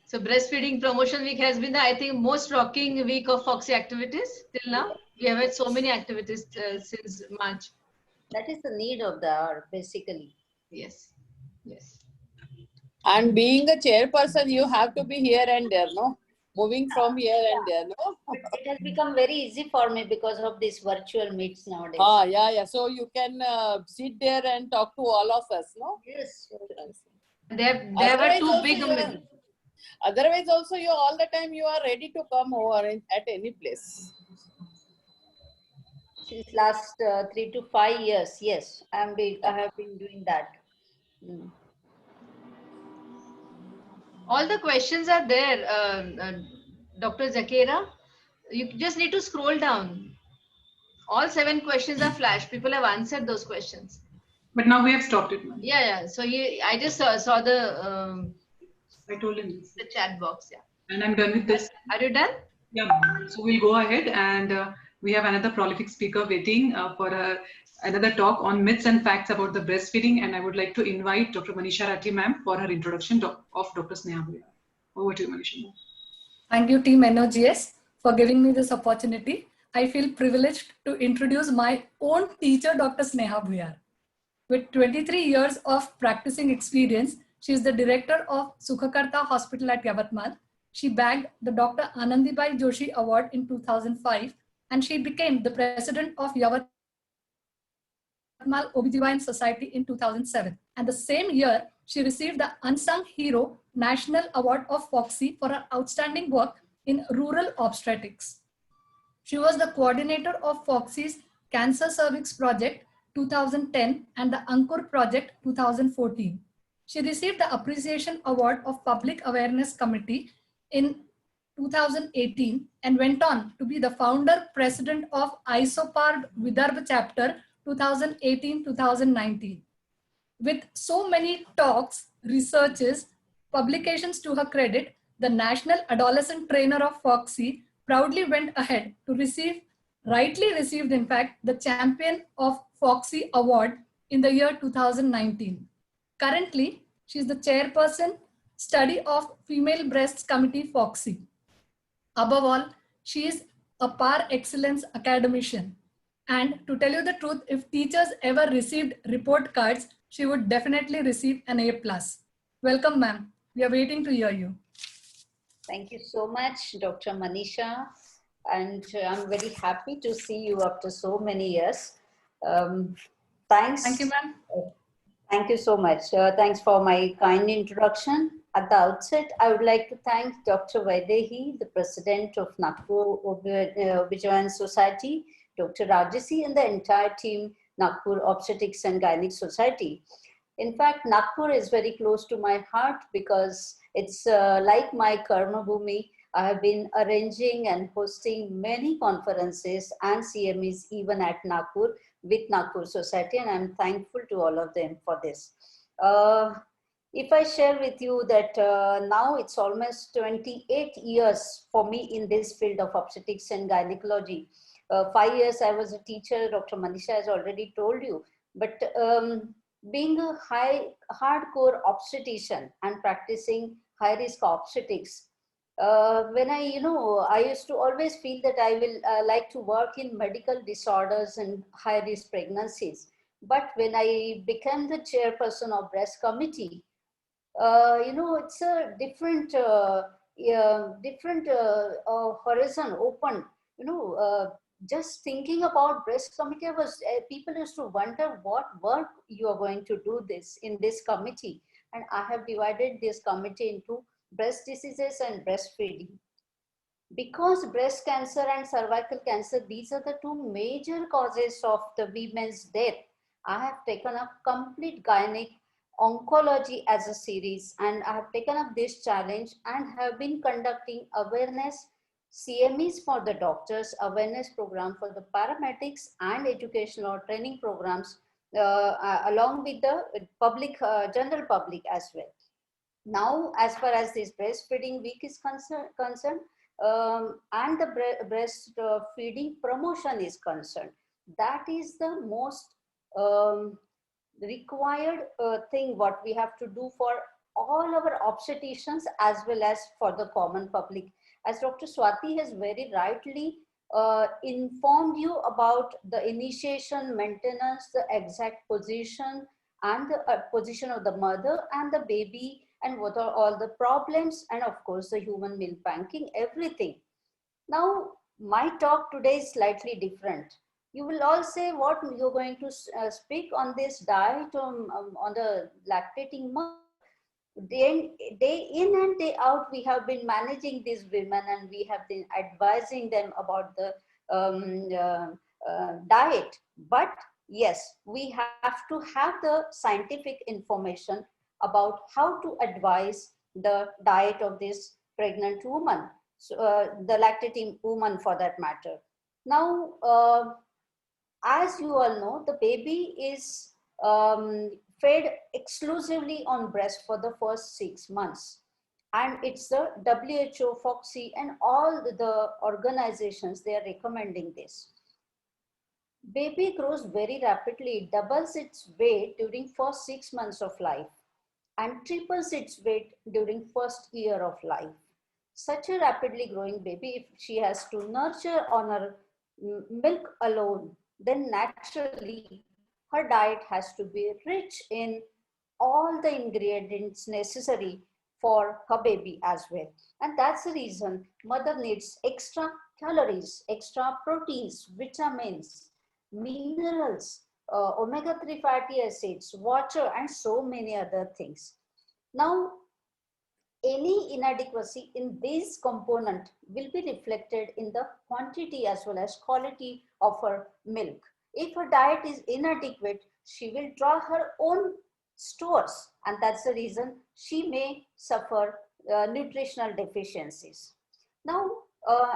So breastfeeding promotion week has been the, I think, most rocking week of Foxy activities till now. We have had so many activities since March. That is the need of the hour, basically. Yes. Yes. And being a chairperson, you have to be here and there, no? Moving from here and there, no? It has become very easy for me because of these virtual meets nowadays. Yeah. So you can sit there and talk to all of us, no? Yes. They were too big. Otherwise also you all the time you are ready to come over at any place. Since last 3 to 5 years, yes, I have been doing that. All the questions are there, Dr. Zakira. You just need to scroll down. All 7 questions are flashed. People have answered those questions. But now we have stopped it, ma'am. Yeah. So I just saw the I told him this. the chat box. Yeah. And I'm done with this. Are you done? Yeah, ma'am. So we'll go ahead, and we have another prolific speaker waiting for another talk on myths and facts about the breastfeeding. And I would like to invite Dr. Manisha Rathi ma'am for her introduction of Dr. Sneha Bhuyar. Over to you, Manisha ma'am. Thank you, Team NOGS, for giving me this opportunity. I feel privileged to introduce my own teacher, Dr. Sneha Bhuyar. With 23 years of practicing experience, she is the director of Sukhakarta Hospital at Yavatmal. She bagged the Dr. Anandibai Joshi Award in 2005, and she became the president of Yavatmal OBGYN Society in 2007. And the same year, she received the Unsung Hero National Award of Foxy for her outstanding work in rural obstetrics. She was the coordinator of Foxy's Cancer Cervix project, 2010 and the Ankur Project 2014. She received the Appreciation Award of Public Awareness Committee in 2018 and went on to be the founder president of ISOPARD Vidarbha chapter 2018-2019. With so many talks, researches, publications to her credit, the National Adolescent Trainer of FOXY proudly went ahead to rightly received in fact, the Champion of FOXY Award in the year 2019. Currently, she is the chairperson, Study of Female Breasts Committee FOXY. Above all, she is a par excellence academician. And to tell you the truth, if teachers ever received report cards, she would definitely receive an A+. Welcome, ma'am. We are waiting to hear you. Thank you so much, Dr. Manisha. And I'm very happy to see you after so many years. Thanks. Thank you, ma'am. Thank you so much. Thanks for my kind introduction. At the outset, I would like to thank Dr. Vaidehi, the president of Nagpur OB/GYN Society, Dr. Rajasi, and the entire team, Nagpur Obstetrics and Gynec Society. In fact, Nagpur is very close to my heart because it's like my Karma Bhumi. I have been arranging and hosting many conferences and CMEs even at Nagpur with Nagpur Society, and I'm thankful to all of them for this. If I share with you that now it's almost 28 years for me in this field of obstetrics and gynecology. 5 years I was a teacher, Dr. Manisha has already told you, but being a hardcore obstetrician and practicing high risk obstetrics, when I used to always feel that I will like to work in medical disorders and high risk pregnancies. But when I became the chairperson of breast committee, it's a different horizon open. Just thinking about breast committee was people used to wonder what work you are going to do this in this committee, and I have divided this committee into breast diseases and breastfeeding. Because breast cancer and cervical cancer, these are the two major causes of the women's death. I have taken up complete gynec oncology as a series, and I have taken up this challenge and have been conducting awareness CMEs for the doctors, awareness program for the paramedics, and educational training programs along with the public, general public as well. Now, as far as this breastfeeding week is concerned, and the breastfeeding promotion is concerned, that is the most required thing what we have to do for all our obstetricians as well as for the common public. As Dr. Swati has very rightly informed you about the initiation, maintenance, the exact position, and the position of the mother and the baby, and what are all the problems, and of course the human milk banking, everything. Now, my talk today is slightly different. You will all say what you're going to speak on this diet on the lactating mother. Day in and day out, we have been managing these women and we have been advising them about the diet. But yes, we have to have the scientific information about how to advise the diet of this pregnant woman, so, the lactating woman for that matter. Now, as you all know, the baby is fed exclusively on breast for the first 6 months. And it's the WHO, FOXY, and all the organizations, they are recommending this. Baby grows very rapidly, doubles its weight during first 6 months of life and triples its weight during first year of life. Such a rapidly growing baby, if she has to nurture on her milk alone, then naturally her diet has to be rich in all the ingredients necessary for her baby as well. And that's the reason mother needs extra calories, extra proteins, vitamins, minerals, omega-3 fatty acids, water, and so many other things. Now, any inadequacy in this component will be reflected in the quantity as well as quality of her milk. If her diet is inadequate, she will draw her own stores, and that's the reason she may suffer nutritional deficiencies. Now,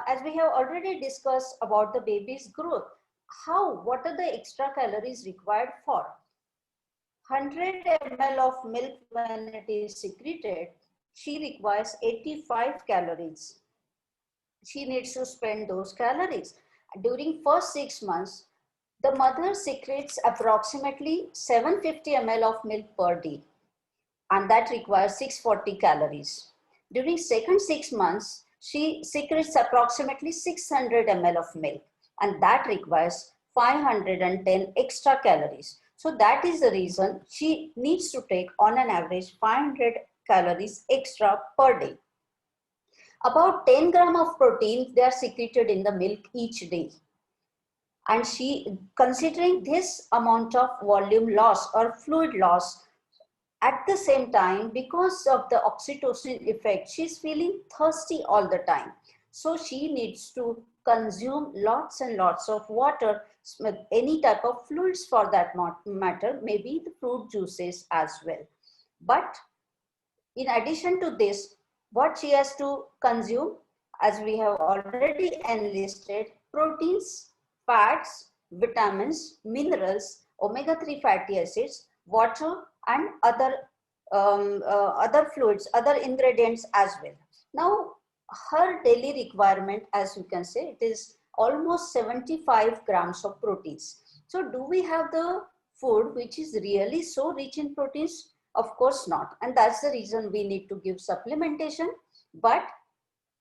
as we have already discussed about the baby's growth, what are the extra calories required for? 100 ml of milk when it is secreted, she requires 85 calories. She needs to spend those calories. During first 6 months, the mother secretes approximately 750 ml of milk per day, and that requires 640 calories. During second 6 months, she secretes approximately 600 ml of milk, and that requires 510 extra calories. So that is the reason she needs to take on an average 500 calories extra per day. About 10 grams of protein, they are secreted in the milk each day. And she, considering this amount of volume loss or fluid loss, at the same time, because of the oxytocin effect, she's feeling thirsty all the time. So she needs to consume lots and lots of water, any type of fluids for that matter, maybe the fruit juices as well. But in addition to this, what she has to consume, as we have already enlisted, proteins, fats, vitamins, minerals, omega-3 fatty acids, water, and other fluids, other ingredients as well. Now, her daily requirement, as you can say, it is almost 75 grams of proteins. So do we have the food which is really so rich in proteins? Of course not. And that's the reason we need to give supplementation. But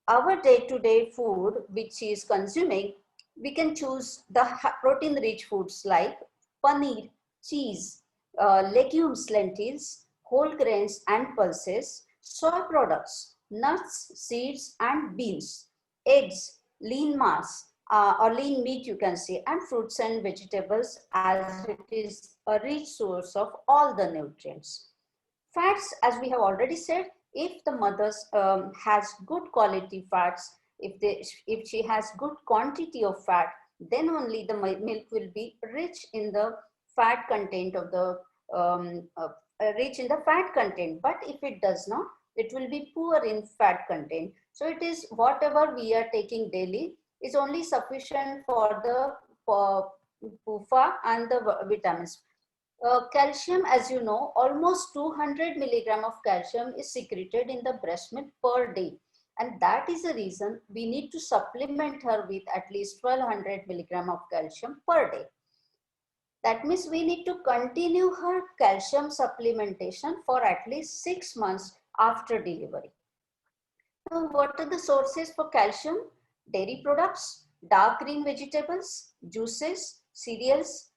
our day-to-day food which she is consuming, we can choose the protein-rich foods like paneer, cheese, legumes, lentils, whole grains and pulses, soy products, nuts, seeds and beans, eggs, lean mass or lean meat you can say, and fruits and vegetables, as it is a rich source of all the nutrients. Fats, as we have already said, if the mother has good quality fats, if she has good quantity of fat, then only the milk will be rich in the fat content of the rich in the fat content. But if it does not, it will be poor in fat content. So it is whatever we are taking daily is only sufficient for the PUFA and the vitamins. Calcium, as you know, almost 200 milligram of calcium is secreted in the breast milk per day. And that is the reason we need to supplement her with at least 1200 milligram of calcium per day. That means we need to continue her calcium supplementation for at least 6 months after delivery. Now, what are the sources for calcium? Dairy products, dark green vegetables, juices, cereals,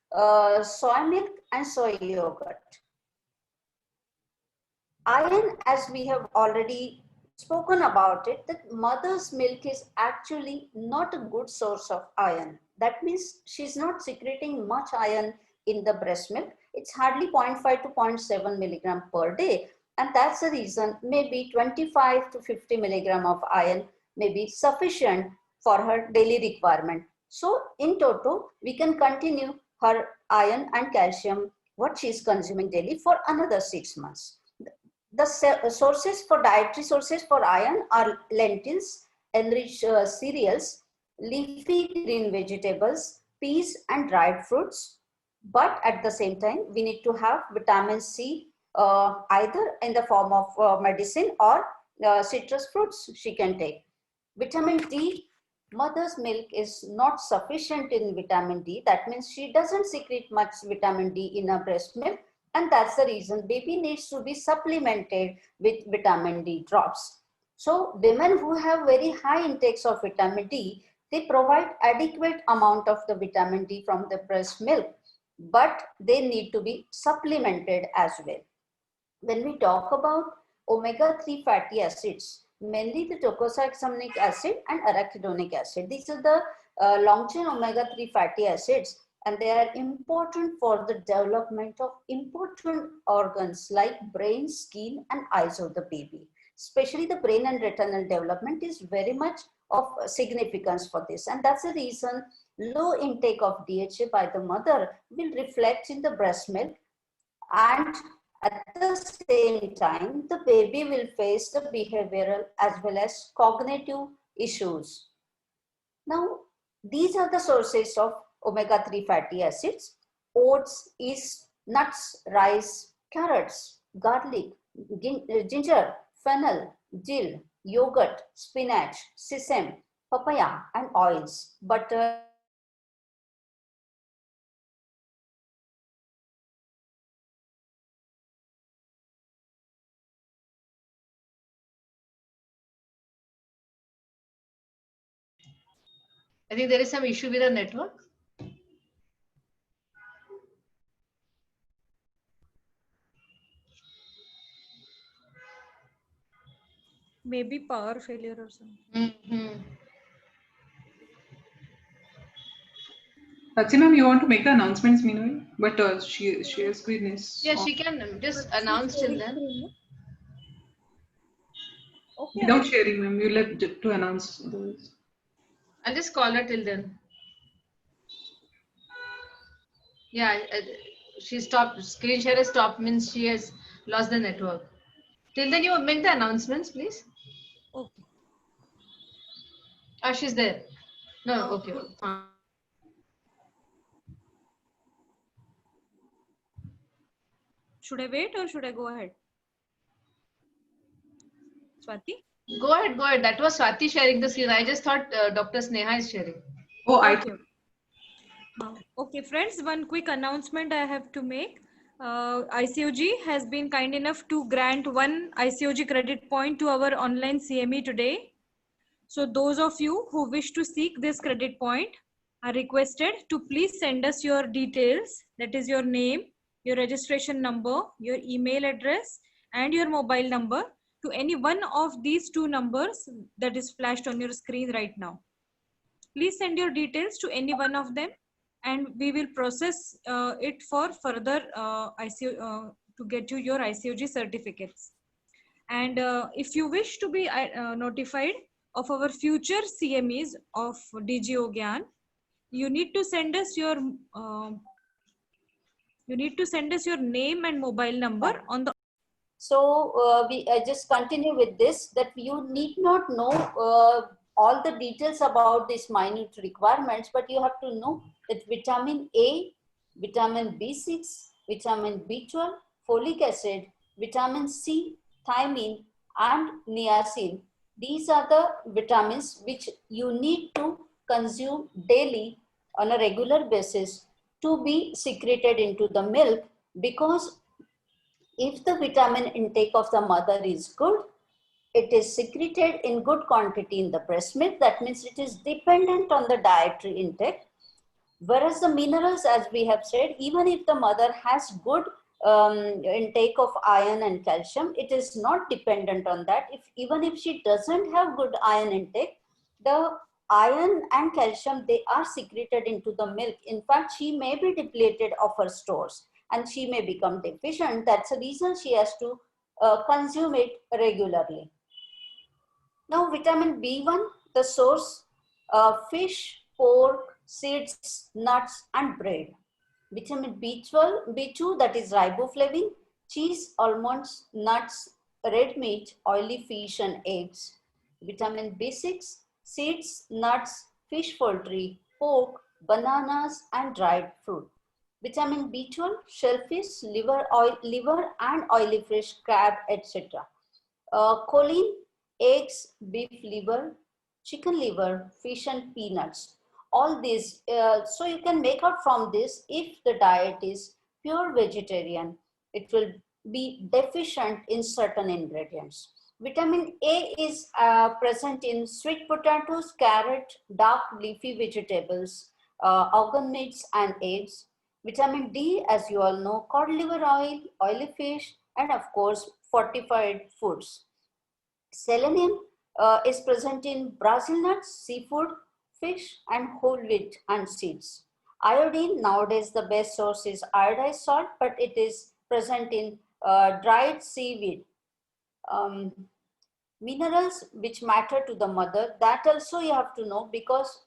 soy milk and soy yogurt. Iron, as we have already spoken about it, that mother's milk is actually not a good source of iron. That means she's not secreting much iron in the breast milk. It's hardly 0.5 to 0.7 milligram per day. And that's the reason maybe 25 to 50 milligram of iron may be sufficient for her daily requirement. So in total, we can continue her iron and calcium, what she is consuming daily, for another 6 months. The sources for dietary sources for iron are lentils, enriched cereals, leafy green vegetables, peas and dried fruits. But at the same time, we need to have vitamin C, either in the form of medicine or citrus fruits she can take. Vitamin D, mother's milk is not sufficient in vitamin D. That means she doesn't secrete much vitamin D in her breast milk. And that's the reason baby needs to be supplemented with vitamin D drops. So women who have very high intakes of vitamin D, they provide adequate amount of the vitamin D from the breast milk, but they need to be supplemented as well. When we talk about omega-3 fatty acids, mainly the docosahexaenic acid and arachidonic acid, these are the long-chain omega-3 fatty acids, and they are important for the development of important organs like brain, skin and eyes of the baby. Especially the brain and retinal development is very much of significance for this, and that's the reason Low intake of DHA by the mother will reflect in the breast milk, and at the same time, the baby will face the behavioral as well as cognitive issues. Now, these are the sources of omega-3 fatty acids: oats, yeast, nuts, rice, carrots, garlic, ginger, fennel, dill, yogurt, spinach, sesame, papaya, and oils, butter. I think there is some issue with the network. Maybe power failure or something. Mm-hmm. Patsy ma'am, you want to make the announcements meanwhile? But share screen is Yeah, on. she can just announce till then. Okay. Without sharing, ma'am. You let to announce those. I'll just call her till then. Yeah, she stopped. Screen share has stopped, means she has lost the network. Till then, you make the announcements, please. Okay. Ah, she's there. No, okay. Fine. Should I wait or should I go ahead? Swati? Go ahead, go ahead. That was Swati sharing the screen. I just thought Dr. Sneha is sharing. Oh, Okay. Okay, friends, one quick announcement I have to make. ICOG has been kind enough to grant one ICOG credit point to our online CME today. So those of you who wish to seek this credit point are requested to please send us your details, that is your name, your registration number, your email address, and your mobile number to any one of these two numbers that is flashed on your screen right now. Please send your details to any one of them, and we will process it for further to get you your ICOG certificates. And if you wish to be notified of our future CMEs of DGO Gyan, you need to send us your name and mobile number on the. So I just continue with this, that you need not know all the details about these minute requirements, but you have to know that vitamin A, vitamin B6, vitamin B12, folic acid, vitamin C, thiamine, and niacin. These are the vitamins which you need to consume daily on a regular basis to be secreted into the milk, because if the vitamin intake of the mother is good, it is secreted in good quantity in the breast milk. That means it is dependent on the dietary intake. Whereas the minerals, as we have said, even if the mother has good intake of iron and calcium, it is not dependent on that. Even if she doesn't have good iron intake, the iron and calcium, they are secreted into the milk. In fact, she may be depleted of her stores and she may become deficient. That's the reason she has to consume it regularly. Now, vitamin B1, the source, fish, pork, seeds, nuts, and bread. Vitamin B12, B2, that is riboflavin, cheese, almonds, nuts, red meat, oily fish, and eggs. Vitamin B6, seeds, nuts, fish poultry, pork, bananas, and dried fruit. Vitamin B12, shellfish, liver and oily fish, crab, etc. Choline, eggs, beef liver, chicken liver, fish, and peanuts. All these, so you can make out from this, if the diet is pure vegetarian, it will be deficient in certain ingredients. Vitamin A is present in sweet potatoes, carrot, dark leafy vegetables, organ meats, and eggs. Vitamin D, as you all know, cod liver oil, oily fish, and of course, fortified foods. Selenium is present in Brazil nuts, seafood, fish, and whole wheat and seeds. Iodine, nowadays the best source is iodized salt, but it is present in dried seaweed. Minerals which matter to the mother, that also you have to know, because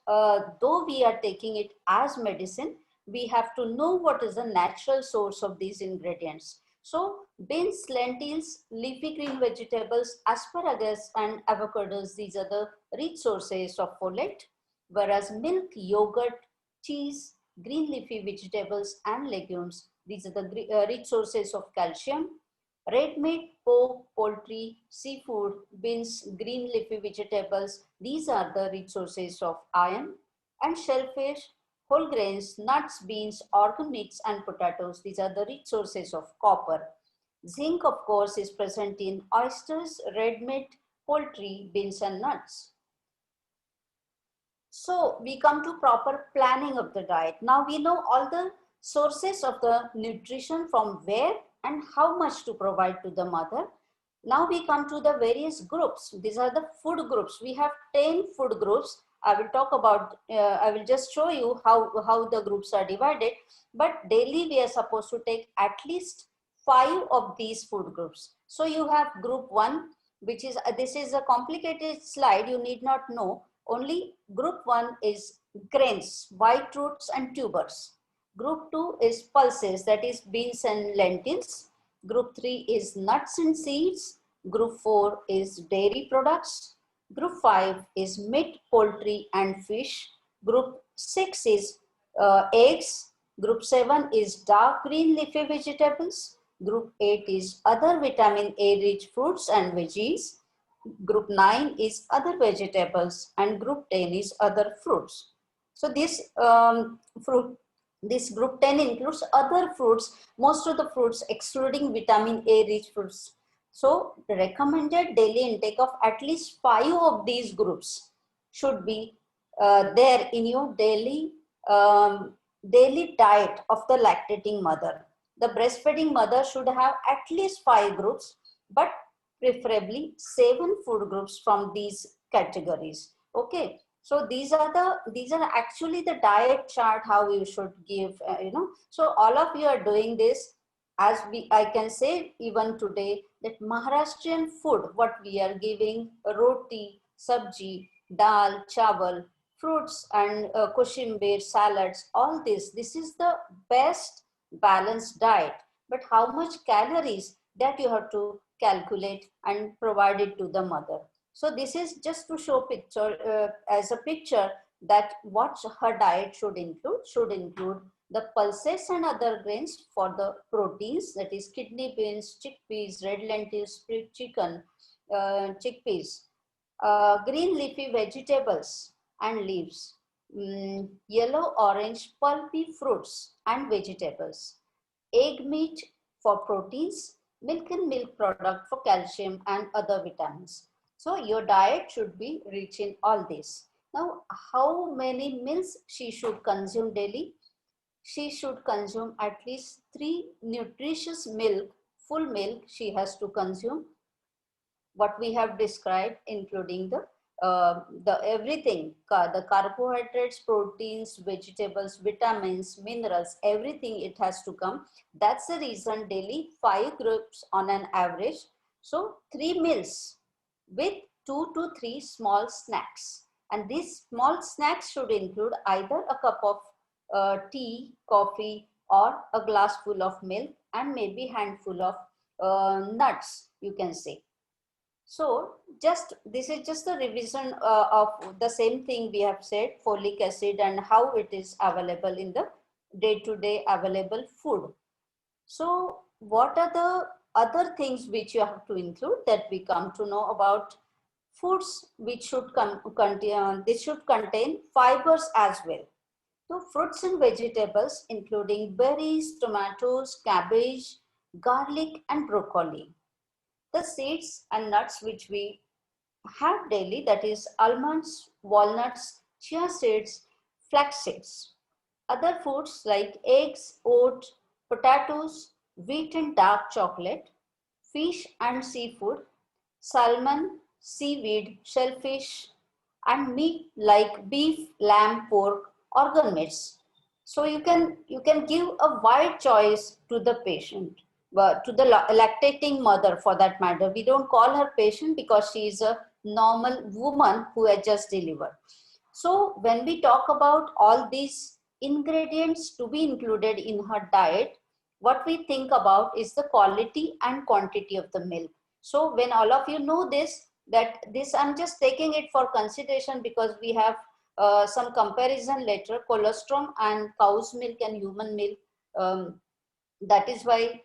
though we are taking it as medicine, we have to know what is the natural source of these ingredients. So beans, lentils, leafy green vegetables, asparagus and avocados, these are the rich sources of folate, whereas milk, yogurt, cheese, green leafy vegetables and legumes, these are the rich sources of calcium. Red meat, pork, poultry, seafood, beans, green leafy vegetables, these are the rich sources of iron. And shellfish, whole grains, nuts, beans, organ meats and potatoes, these are the rich sources of copper. Zinc, of course, is present in oysters, red meat, poultry, beans and nuts. So we come to proper planning of the diet. Now we know all the sources of the nutrition, from where and how much to provide to the mother. Now we come to the various groups. These are the food groups. We have 10 food groups. I will talk about, I will just show you how the groups are divided. But daily we are supposed to take at least 5 of these food groups. So you have group 1, which is, this is a complicated slide, you need not know. Only group 1 is grains, white roots and tubers. Group 2 is pulses, that is beans and lentils. Group 3 is nuts and seeds. Group 4 is dairy products. Group 5 is meat, poultry and fish. Group 6 is eggs. Group 7 is dark green leafy vegetables. Group 8 is other vitamin A rich fruits and veggies. Group 9 is other vegetables and group 10 is other fruits. So this this group 10 includes other fruits, most of the fruits excluding vitamin A rich fruits. So the recommended daily intake of at least 5 of these groups should be there in your daily daily diet of the lactating mother. The breastfeeding mother should have at least 5 groups, but preferably 7 food groups from these categories. Okay, so these are actually the diet chart how you should give, so all of you are doing this. As I can say even today that Maharashtrian food, what we are giving, roti, sabji, dal, chawal, fruits and koshimber, salads, all this is the best balanced diet. But how much calories, that you have to calculate and provide it to the mother. So this is just to show picture as a picture that what her diet should include the pulses and other grains for the proteins, that is kidney beans, chickpeas, red lentils, split chicken, chickpeas, green leafy vegetables and leaves, yellow, orange, pulpy fruits and vegetables, egg meat for proteins, milk and milk product for calcium and other vitamins. So your diet should be rich in all this. Now, how many meals she should consume daily? She should consume at least 3 nutritious milk, full milk she has to consume. What we have described, including the everything, the carbohydrates, proteins, vegetables, vitamins, minerals, everything it has to come. That's the reason daily 5 groups on an average. So 3 meals with 2 to 3 small snacks. And these small snacks should include either a cup of tea, coffee, or a glass full of milk, and maybe handful of nuts, you can say. So this is just a revision of the same thing we have said, folic acid and how it is available in the day-to-day available food. So what are the other things which you have to include, that we come to know about? Foods which should contain, this should contain fibers as well. So fruits and vegetables including berries, tomatoes, cabbage, garlic and broccoli. The seeds and nuts which we have daily, that is almonds, walnuts, chia seeds, flax seeds. Other foods like eggs, oats, potatoes, wheat and dark chocolate, fish and seafood, salmon, seaweed, shellfish, and meat like beef, lamb, pork, organ meats. So you can give a wide choice to the patient. to the lactating mother for that matter. We don't call her patient because she is a normal woman who has just delivered. So when we talk about all these ingredients to be included in her diet, what we think about is the quality and quantity of the milk. So when all of you know this, that this I'm just taking it for consideration because we have some comparison later, colostrum and cow's milk and human milk. That is why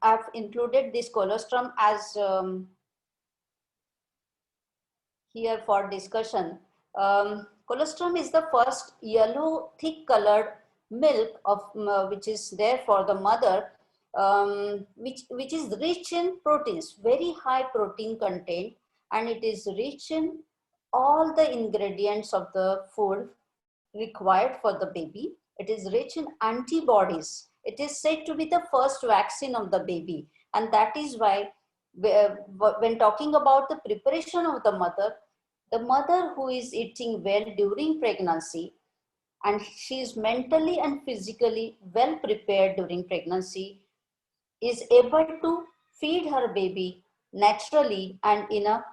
I've included this colostrum as here for discussion. Colostrum is the first yellow thick colored milk of which is there for the mother, which is rich in proteins, very high protein content, and it is rich in all the ingredients of the food required for the baby. It is rich in antibodies. It is said to be the first vaccine of the baby, and that is why when talking about the preparation of the mother who is eating well during pregnancy and she is mentally and physically well prepared during pregnancy is able to feed her baby naturally and in a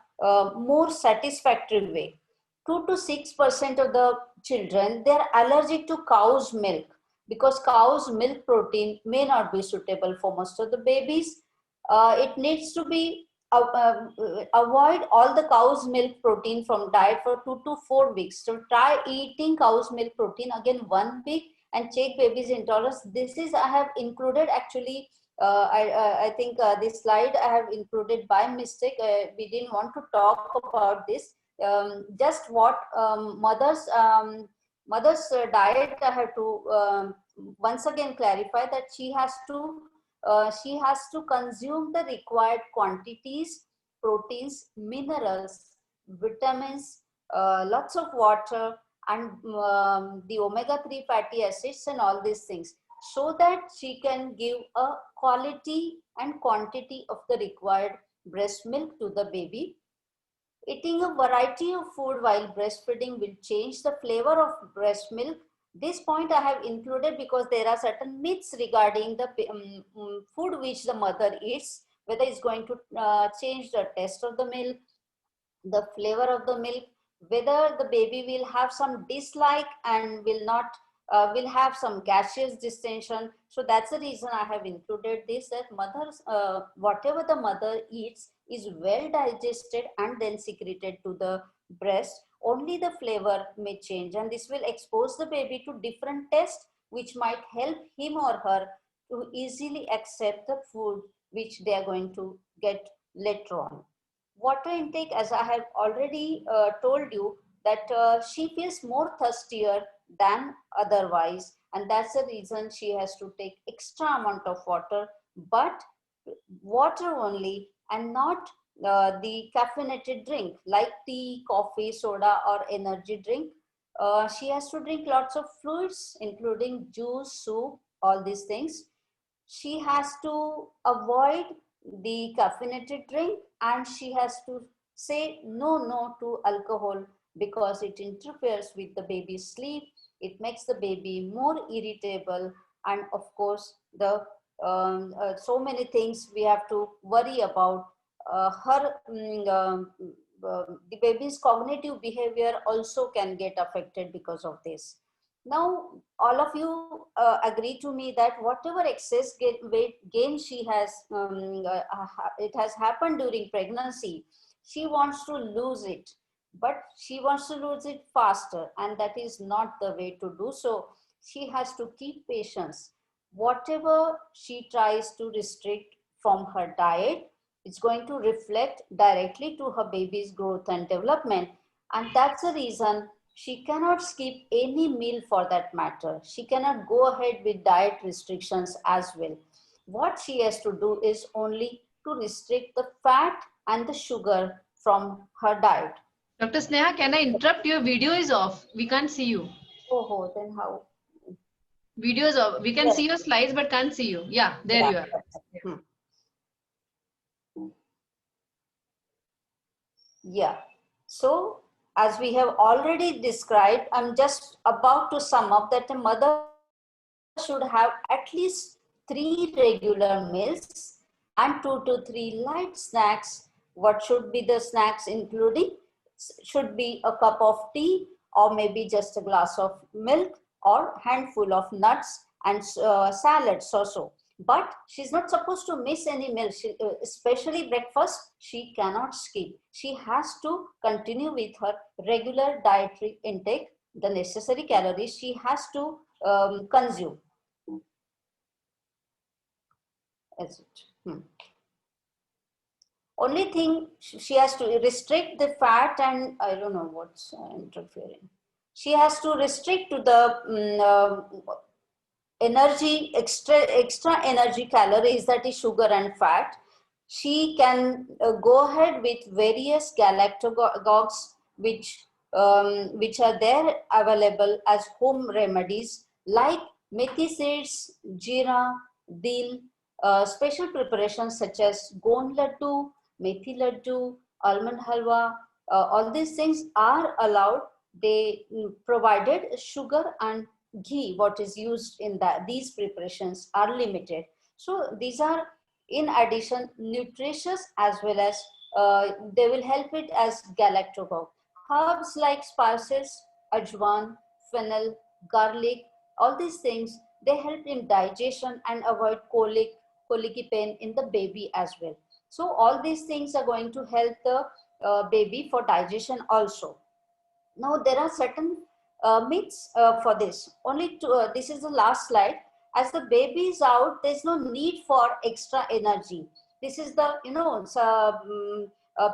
more satisfactory way. 2 to 6% of the children, they are allergic to cow's milk because cow's milk protein may not be suitable for most of the babies. It needs to be avoid all the cow's milk protein from diet for 2 to 4 weeks. So try eating cow's milk protein again 1 week and check baby's intolerance. This is I have included actually. I think this slide I have included by mistake. We didn't want to talk about this. Just what mother's diet I have to once again clarify that she has to consume the required quantities, proteins, minerals, vitamins, lots of water, and the omega-3 fatty acids and all these things, so that she can give a quality and quantity of the required breast milk to the baby. Eating a variety of food while breastfeeding will change the flavor of breast milk. This point I have included because there are certain myths regarding the food which the mother eats, whether it's going to change the taste of the milk, the flavor of the milk, whether the baby will have some dislike and will not will have some gaseous distension. So that's the reason I have included this, that mothers whatever the mother eats is well digested and then secreted to the breast. Only the flavor may change, and this will expose the baby to different tastes which might help him or her to easily accept the food which they are going to get later on. Water intake, as I have already told you, that she feels more thirstier than otherwise, and that's the reason she has to take extra amount of water, but water only, and not the caffeinated drink like tea, coffee, soda, or energy drink. She has to drink lots of fluids, including juice, soup, all these things. She has to avoid the caffeinated drink, and she has to say no to alcohol because it interferes with the baby's sleep. It makes the baby more irritable, and of course the so many things we have to worry about. The baby's cognitive behavior also can get affected because of this. Now, all of you agree to me that whatever excess weight gain she has, it has happened during pregnancy, she wants to lose it, but she wants to lose it faster, and that is not the way to do so. She has to keep patience. Whatever she tries to restrict from her diet, it's going to reflect directly to her baby's growth and development, and that's the reason she cannot skip any meal for that matter. She cannot go ahead with diet restrictions as well. What she has to do is only to restrict the fat and the sugar from her diet. Dr. Sneha, can I interrupt? Your video is off. We can't see you. Oh, then how? Video is off. We can see your slides, but can't see you. Yeah, there you are. Yeah. So, as we have already described, I'm just about to sum up that a mother should have at least 3 regular meals and 2 to 3 light snacks. What should be the snacks including? Should be a cup of tea, or maybe just a glass of milk, or handful of nuts and salads or so. But she's not supposed to miss any meal, especially breakfast. She cannot skip. She has to continue with her regular dietary intake. The necessary calories she has to consume. That's it. Only thing, she has to restrict the fat, and I don't know what's interfering. She has to restrict to the energy, extra energy calories, that is sugar and fat. She can go ahead with various galactagogues which are there available as home remedies, like methi seeds, jeera, dil, special preparations such as gond laddu, methi laddu, almond halwa. All these things are allowed. They provided sugar and ghee, what is used in these preparations, are limited. So these are in addition nutritious, as well as they will help it as galactagogue. Herbs like spices, ajwan, fennel, garlic, all these things, they help in digestion and avoid colicky pain in the baby as well. So all these things are going to help the baby for digestion also. Now there are certain myths for this. Only this is the last slide. As the baby is out, there's no need for extra energy. This is the,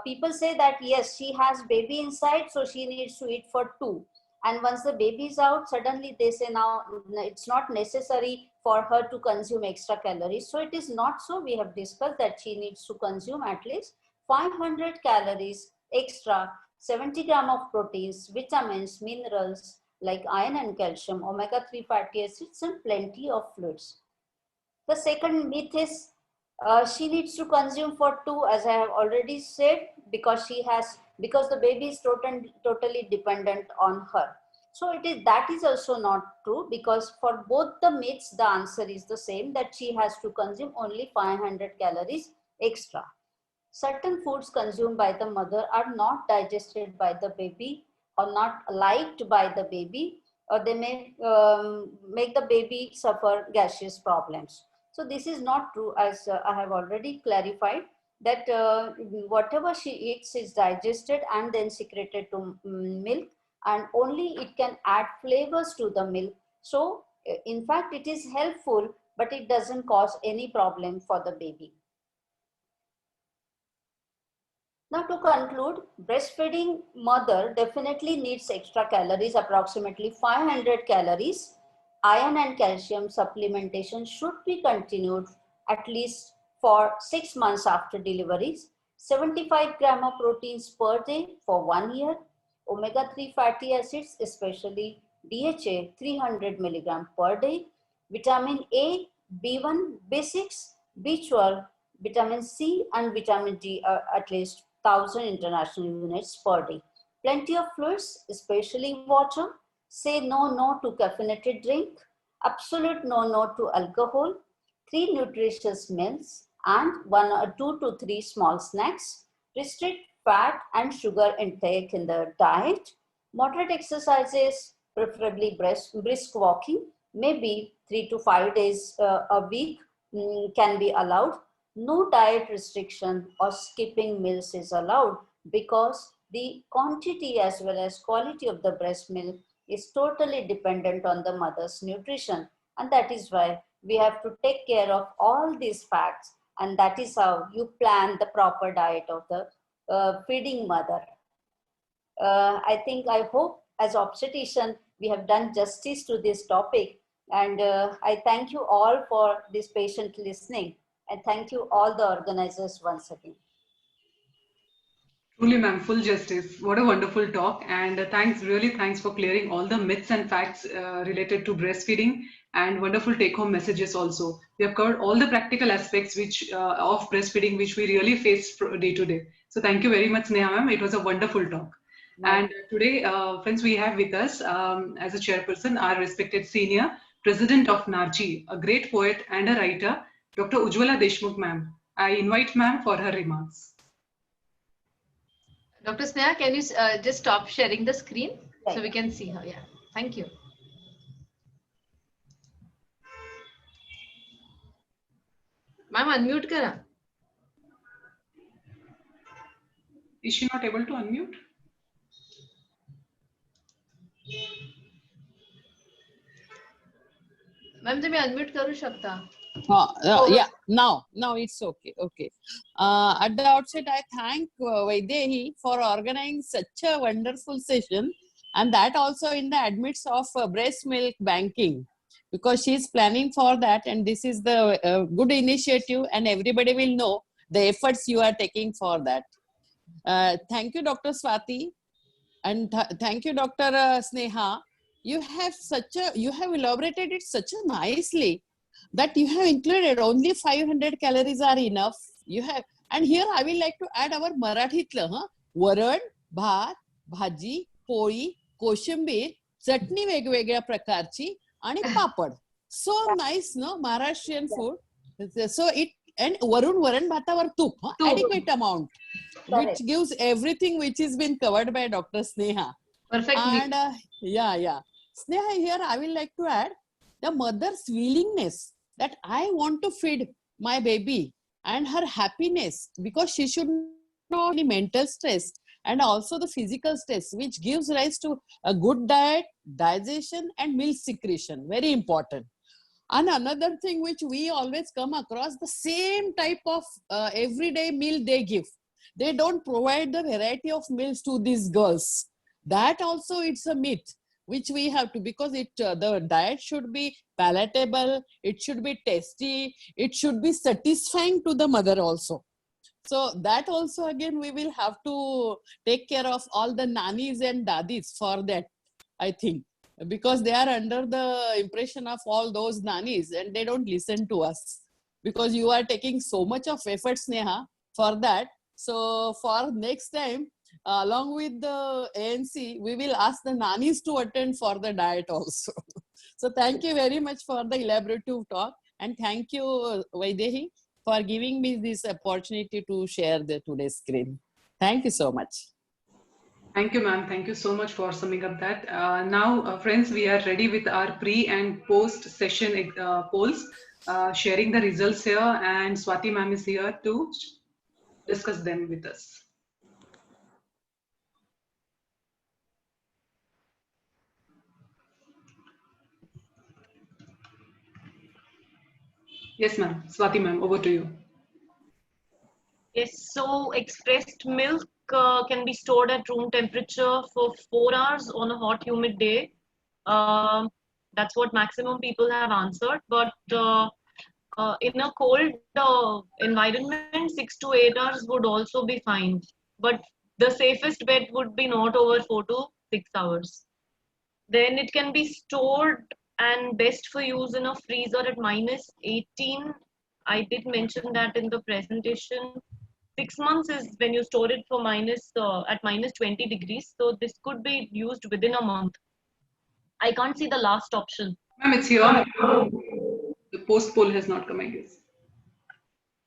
people say that yes, she has baby inside, so she needs to eat for 2. And once the baby is out, suddenly they say now it's not necessary for her to consume extra calories. So it is not so. We have discussed that she needs to consume at least 500 calories extra, 70 grams of proteins, vitamins, minerals like iron and calcium, omega-3 fatty acids, and plenty of fluids. The second myth is she needs to consume for 2, as I have already said, because the baby is totally dependent on her. So that is also not true, because for both the myths the answer is the same, that she has to consume only 500 calories extra. Certain foods consumed by the mother are not digested by the baby, or not liked by the baby, or they may make the baby suffer gaseous problems. So this is not true, as I have already clarified, that whatever she eats is digested and then secreted to milk, and only it can add flavors to the milk. So in fact it is helpful, but it doesn't cause any problem for the baby. Now to conclude, breastfeeding mother definitely needs extra calories, approximately 500 calories. Iron and calcium supplementation should be continued at least for 6 months after delivery. 75 grams of proteins per day for 1 year. Omega-3 fatty acids, especially DHA, 300 milligram per day. Vitamin A, B1, B6, B12, vitamin C and vitamin D at least 1000 international units per day. Plenty of fluids, especially water. Say no to caffeinated drink. Absolute no to alcohol. 3 nutritious meals and 1 or 2 to 3 small snacks. Restrict fat and sugar intake in the diet. Moderate exercises, preferably brisk walking, maybe 3 to 5 days a week can be allowed. No diet restriction or skipping meals is allowed, because the quantity as well as quality of the breast milk is totally dependent on the mother's nutrition. And that is why we have to take care of all these facts. And that is how you plan the proper diet of the feeding mother. I hope as obstetrician, we have done justice to this topic. And I thank you all for this patient listening. And thank you all the organizers once again. Truly, ma'am, full justice. What a wonderful talk. And really thanks for clearing all the myths and facts related to breastfeeding, and wonderful take-home messages also. We have covered all the practical aspects of breastfeeding, which we really face day to day. So thank you very much, Sneha ma'am. It was a wonderful talk. And today, friends, we have with us as a chairperson, our respected senior, President of NARCHI, a great poet and a writer, Dr. Ujjwala Deshmukh ma'am. I invite ma'am for her remarks. Dr. Sneha, can you just stop sharing the screen so Right. we can see her? Yeah, thank you. Ma'am, unmute kara. Is she not able to unmute? Ma'am, तुम्ही unmute करू शकता. Yeah, now it's okay. Okay. At the outset, I thank Vaidehi for organizing such a wonderful session, and that also in the admits of breast milk banking, because she is planning for that, and this is the good initiative, and everybody will know the efforts you are taking for that. Thank you, Dr. Swati, and thank you, Dr. Sneha. You have elaborated it such a nicely that you have included only 500 calories are enough. You have, and here I will like to add our Marathitla, वरण, भात, भाजी, पोळी, कोशिंबीर, चटणी वेगवेगळ्या प्रकारची आणि पापड. So nice, no? Maharashtrian food. So it, and वरण भातावर तूप, adequate amount, which gives everything which has been covered by Dr. Sneha. Perfect. And yeah. Sneha, here I will like to add the mother's willingness that I want to feed my baby and her happiness, because she should not only mental stress and also the physical stress, which gives rise to a good diet, digestion and milk secretion. Very important. And another thing which we always come across, the same type of everyday meal they give. They don't provide the variety of meals to these girls. That also it's a myth, which we have to, because the diet should be palatable, it should be tasty, it should be satisfying to the mother also. So that also again we will have to take care of all the nannies and dadis for that, I think, because they are under the impression of all those nannies and they don't listen to us, because you are taking so much of effort, Sneha, for that. So for next time, along with the ANC, we will ask the nannies to attend for the diet also. So thank you very much for the elaborative talk, and thank you, Vaidehi, for giving me this opportunity to share today's screen. Thank you so much. Thank you, ma'am. Thank you so much for summing up that. Now, friends, we are ready with our pre and post session polls, sharing the results here, and Swati ma'am is here to discuss them with us. Yes, ma'am. Swati ma'am, over to you. Yes, so expressed milk can be stored at room temperature for 4 hours on a hot, humid day. That's what maximum people have answered. But in a cold environment, 6 to 8 hours would also be fine. But the safest bet would be not over 4 to 6 hours. Then it can be stored and best for use in a freezer at -18. I did mention that in the presentation. 6 months is when you store it for at -20 degrees. So this could be used within a month. I can't see the last option. Ma'am, it's here. The post poll has not come, I guess.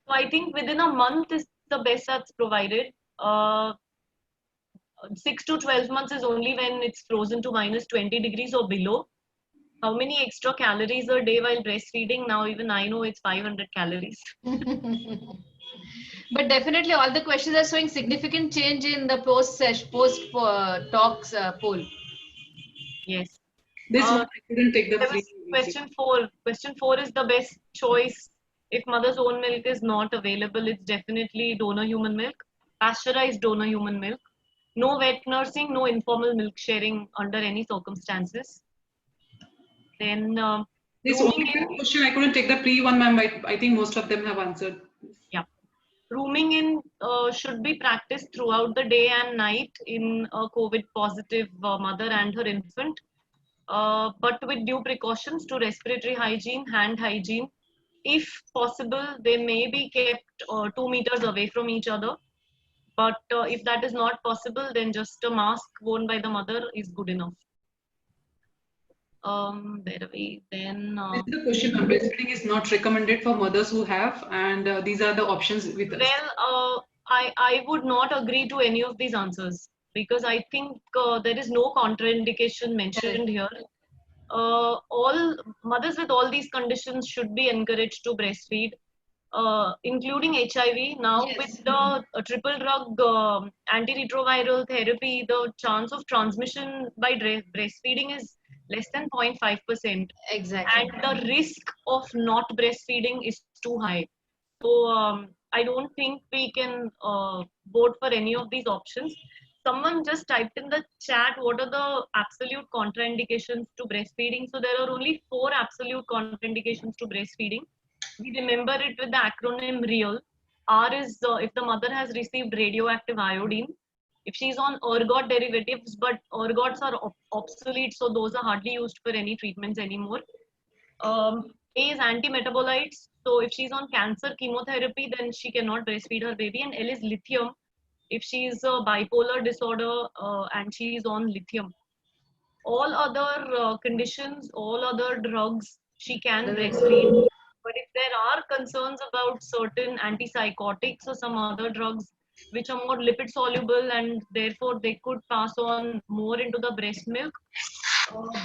So I think within a month is the best that's provided. 6 to 12 months is only when it's frozen to -20 degrees or below. How many extra calories a day while breastfeeding? Now even I know it's 500 calories. But definitely all the questions are showing significant change in the post talks poll. Yes. This one I couldn't take the free. Question 4. Question 4 is the best choice. If mother's own milk is not available, it's definitely donor human milk, pasteurized donor human milk. No wet nursing, no informal milk sharing under any circumstances. Then this only question, I couldn't take the pre one, ma'am. I think most of them have answered. Yeah. Rooming in should be practiced throughout the day and night in a COVID positive mother and her infant, but with due precautions to respiratory hygiene, hand hygiene. If possible, they may be kept 2 meters away from each other. But if that is not possible, then just a mask worn by the mother is good enough. Where are we? Then, This is the question. Breastfeeding is not recommended for mothers who have, and these are the options with us. well, I would not agree to any of these answers because I think there is no contraindication mentioned here. All mothers with all these conditions should be encouraged to breastfeed, including HIV. Now, Yes. with the triple drug antiretroviral therapy, the chance of transmission by breastfeeding is less than 0.5%, Exactly. and the risk of not breastfeeding is too high. So, I don't think we can vote for any of these options. Someone just typed in the chat what are the absolute contraindications to breastfeeding. So there are only 4 absolute contraindications to breastfeeding. We remember it with the acronym REAL. R is if the mother has received radioactive iodine. If she's on ergot derivatives, but ergots are obsolete, so those are hardly used for any treatments anymore. A is anti-metabolites. So if she's on cancer chemotherapy, then she cannot breastfeed her baby. And L is lithium. If she's a bipolar disorder and she's on lithium. All other conditions, all other drugs, she can breastfeed. But if there are concerns about certain antipsychotics or some other drugs which are more lipid soluble and therefore they could pass on more into the breast milk,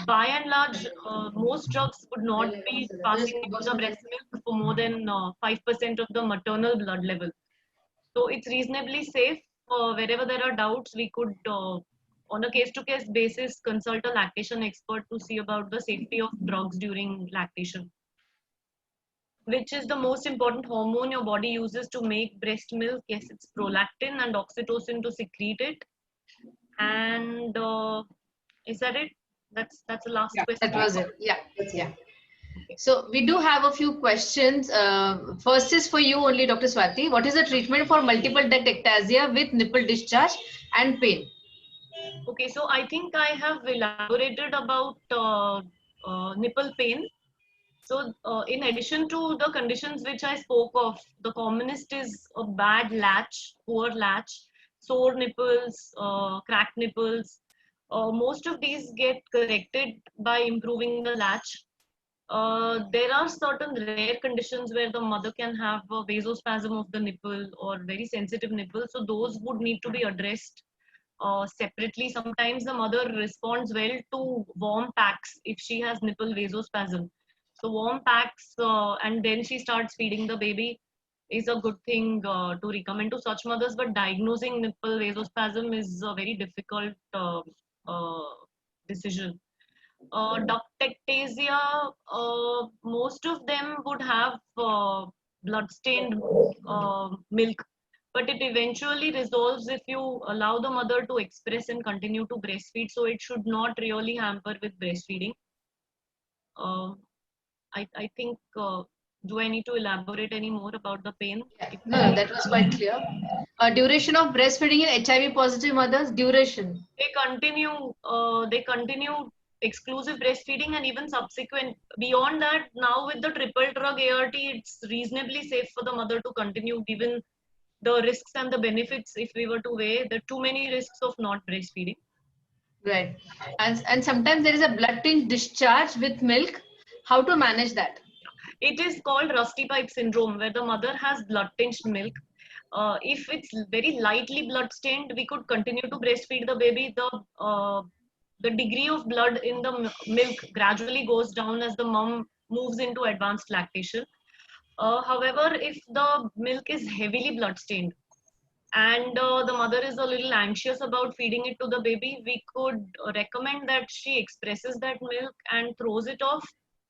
by and large, most drugs would not be passing into the breast milk for more than 5% of the maternal blood level. So it's reasonably safe. Wherever there are doubts, we could, on a case-to-case basis, consult a lactation expert to see about the safety of drugs during lactation. Which is the most important hormone your body uses to make breast milk? Yes, it's prolactin and oxytocin to secrete it. And is that it? That's the last Yeah, question. That was it. Yeah. That's it. Yeah. So we do have a few questions. First is for you only, Dr. Swati. What is the treatment for multiple duct ectasia with nipple discharge and pain? Okay, so I think I have elaborated about nipple pain. So in addition to the conditions which I spoke of, the commonest is a bad latch, poor latch, sore nipples, cracked nipples. Most of these get corrected by improving the latch. There are certain rare conditions where the mother can have a vasospasm of the nipple or very sensitive nipple. So those would need to be addressed separately. Sometimes the mother responds well to warm packs if she has nipple vasospasm. So warm packs and then she starts feeding the baby is a good thing to recommend to such mothers. But diagnosing nipple vasospasm is a very difficult decision. Ductectasia, most of them would have blood-stained milk, but it eventually resolves if you allow the mother to express and continue to breastfeed. So it should not really hamper with breastfeeding. I think, do I need to elaborate any more about the pain? Yeah. No, that was quite clear. Duration of breastfeeding in HIV positive mothers, duration. They continue exclusive breastfeeding and even subsequent. Beyond that, now with the triple drug ART, it's reasonably safe for the mother to continue given the risks and the benefits. If we were to weigh the too many risks of not breastfeeding. Right. And sometimes there is a blood tinge discharge with milk. How to manage that? It is called rusty pipe syndrome, where the mother has blood tinged milk. If it's very lightly blood stained, we could continue to breastfeed the baby. The degree of blood in the milk gradually goes down as the mom moves into advanced lactation. However, if the milk is heavily blood stained and the mother is a little anxious about feeding it to the baby, we could recommend that she expresses that milk and throws it off.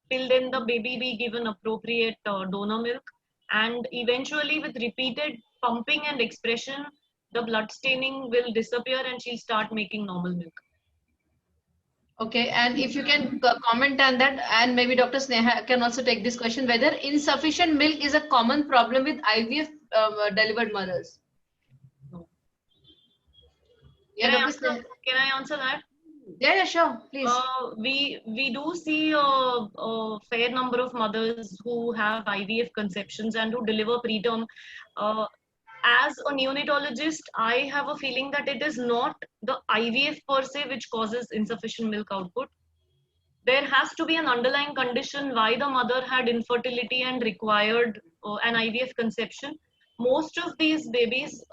Till then, the baby be given appropriate donor milk. And eventually, with repeated pumping and expression, the blood staining will disappear and she'll start making normal milk. Okay, and if you can comment on that, and maybe Dr. Sneha can also take this question, whether insufficient milk is a common problem with IVF delivered mothers. No. Yeah, Can I answer that? Yeah, sure, please. We do see a fair number of mothers who have IVF conceptions and who deliver preterm. As a neonatologist, I have a feeling that it is not the IVF per se which causes insufficient milk output. there has to be an underlying condition why the mother had infertility and required an IVF conception. Most of these babies,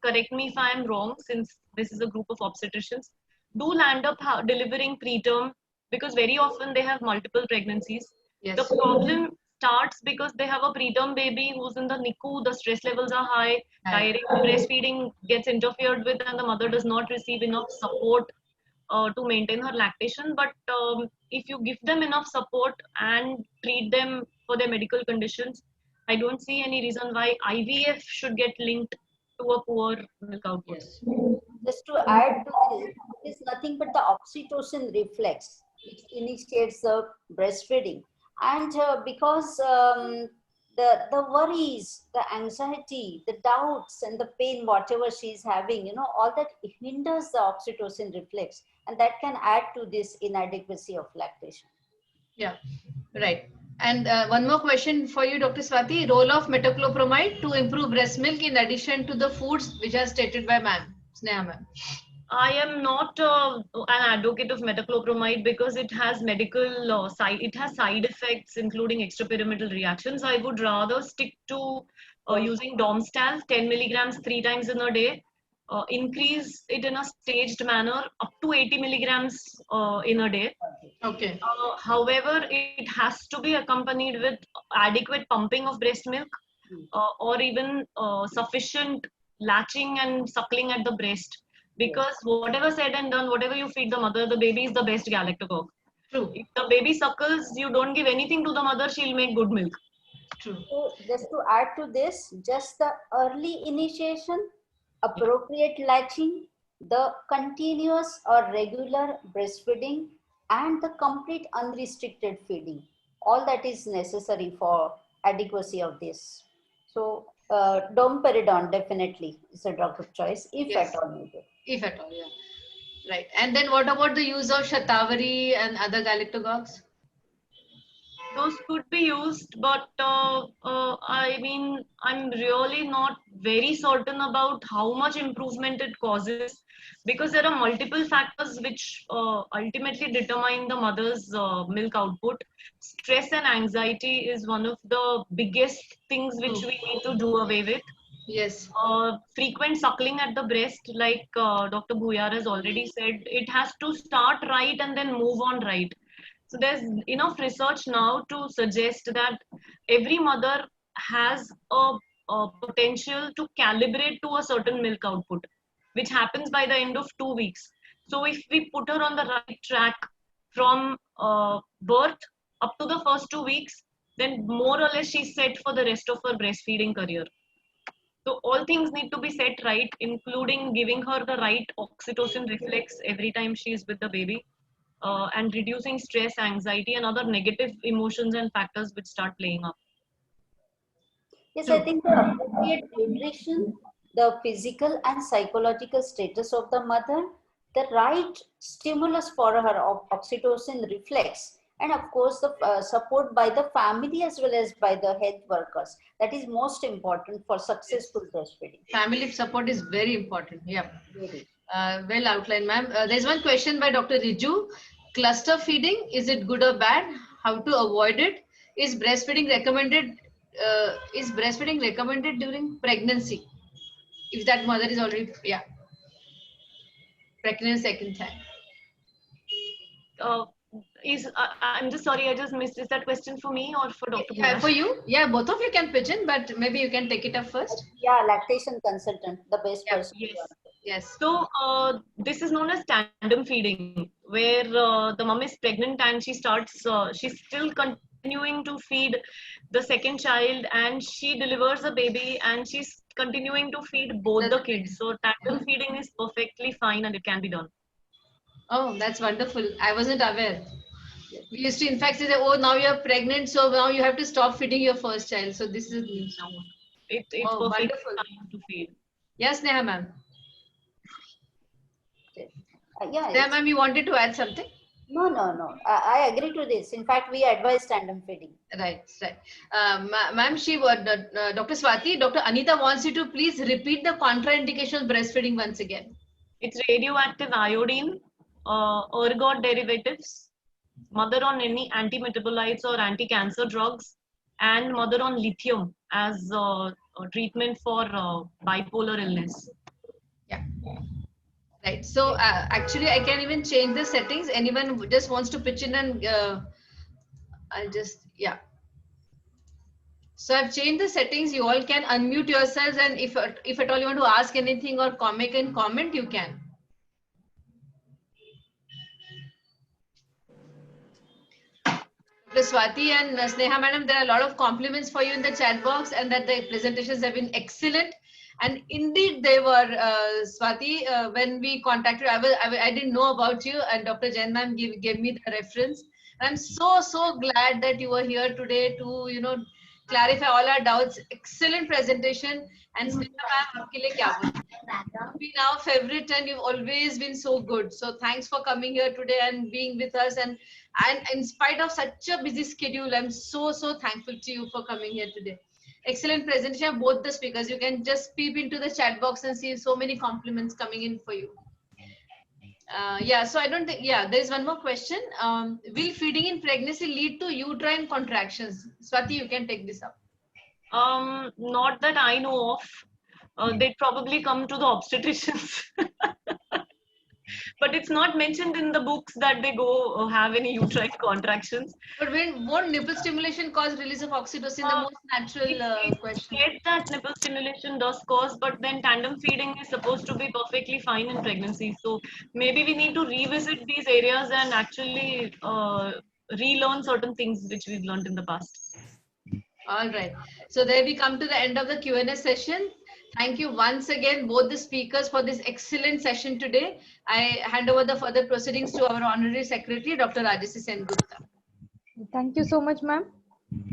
correct me if I am wrong, since this is a group of obstetricians, do land up delivering preterm because very often they have multiple pregnancies. Yes. The problem starts because they have a preterm baby who's in the NICU, the stress levels are high, direct breastfeeding gets interfered with, and the mother does not receive enough support to maintain her lactation. But if you give them enough support and treat them for their medical conditions, I don't see any reason why IVF should get linked to a poor milk output. Yes. Just to add to this, it is nothing but the oxytocin reflex which initiates the breastfeeding. And because the worries, the anxiety, the doubts and the pain, whatever she is having, you know, all that hinders the oxytocin reflex, and that can add to this inadequacy of lactation. Yeah, right. And one more question for you, Dr. Swati. Role of metoclopramide to improve breast milk in addition to the foods which are stated by ma'am, Sneha ma'am. I am not an advocate of metoclopramide because it has medical side effects, including extrapyramidal reactions. I would rather stick to using Domstal, 10 milligrams 3 times in a day. Increase it in a staged manner up to 80 milligrams in a day. Okay. However, it has to be accompanied with adequate pumping of breast milk or even sufficient latching and suckling at the breast. Because whatever said and done, whatever you feed the mother, the baby is the best galactagogue. True. If the baby suckles, you don't give anything to the mother, she'll make good milk. True. So just to add to this, just the early initiation, appropriate latching, the continuous or regular breastfeeding, and the complete unrestricted feeding. All that is necessary for adequacy of this. So domperidone definitely is a drug of choice if Yes. at all needed. If at all, yeah. Right. And then what about the use of Shatavari and other galactagogues? Those could be used, but I mean, I'm really not very certain about how much improvement it causes because there are multiple factors which ultimately determine the mother's milk output. Stress and anxiety is one of the biggest things which we need to do away with. Yes. Frequent suckling at the breast, like Dr. Bhuyar has already said, it has to start right and then move on right. So there's enough research now to suggest that every mother has a potential to calibrate to a certain milk output, which happens by the end of 2 weeks. So if we put her on the right track from birth up to the first 2 weeks, then more or less she's set for the rest of her breastfeeding career. So all things need to be set right, including giving her the right oxytocin reflex every time she's with the baby. And reducing stress, anxiety, and other negative emotions and factors which start playing up. Yes, I think the appropriate nutrition, the physical and psychological status of the mother, the right stimulus for her oxytocin reflex, and of course the support by the family as well as by the health workers. That is most important for successful breastfeeding. Family support is very important. Yeah. Very. Well outlined, ma'am. There's one question by Dr. Riju. Cluster feeding, is it good or bad? How to avoid it? Is breastfeeding recommended? Is breastfeeding recommended during pregnancy? If that mother is already pregnant second time. I'm just sorry, I just missed. Is that question for me or for Dr. Bhuyar? For you. Yeah, both of you can pitch in, but maybe you can take it up first. Yeah, lactation consultant, the best person. Yes. Yes. So this is known as tandem feeding, where the mom is pregnant and she starts, she's still continuing to feed the second child and she delivers a baby and she's continuing to feed both the kids. So tandem feeding is perfectly fine and it can be done. Oh, that's wonderful. I wasn't aware. We used to in fact say that, oh, now you're pregnant, so now you have to stop feeding your first child. So this is news now. It's Oh, perfectly wonderful. fine to feed. Yes, Neha ma'am. Yeah. Neha ma'am, you wanted to add something? No. I agree to this. In fact, we advise tandem feeding. Right. Ma'am, Dr. Swati, Dr. Anita wants you to please repeat the contraindication of breastfeeding once again. It's radioactive iodine, ergot derivatives, mother on any anti-metabolites or anti-cancer drugs, and mother on lithium as a treatment for bipolar illness. Yeah. Right. So actually, I can even change the settings. Anyone who just wants to pitch in and I'll just, yeah. So I've changed the settings. You all can unmute yourselves, and if at all you want to ask anything or comment, you can. Swati and Sneha madam, there are a lot of compliments for you in the chat box, and that the presentations have been excellent. And indeed they were, Swati, when we contacted, I didn't know about you, and Dr. Jain ma'am gave me the reference. I'm so glad that you were here today to, you know, clarify all our doubts. Excellent presentation. And Sneha ma'am, aapke liye kya bolna? You've been our favorite and you've always been so good. So thanks for coming here today and being with us. And in spite of such a busy schedule, I'm so thankful to you for coming here today. Excellent presentation of both the speakers. You can just peep into the chat box and see so many compliments coming in for you. Yeah, so I don't think, yeah, there's one more question. Will feeding in pregnancy lead to uterine contractions? Swati, you can take this up. Not that I know of. They'd probably come to the obstetricians. But it's not mentioned in the books that they go have any uterine contractions. But won't nipple stimulation cause release of oxytocin? The most natural question. It that nipple stimulation does cause, but then tandem feeding is supposed to be perfectly fine in pregnancy. So maybe we need to revisit these areas and actually relearn certain things which we've learned in the past. All right. So there we come to the end of the Q&A session. Thank you once again, both the speakers, for this excellent session today. I hand over the further proceedings to our Honorary Secretary, Dr. Rajyasree Sengupta. Thank you so much, ma'am.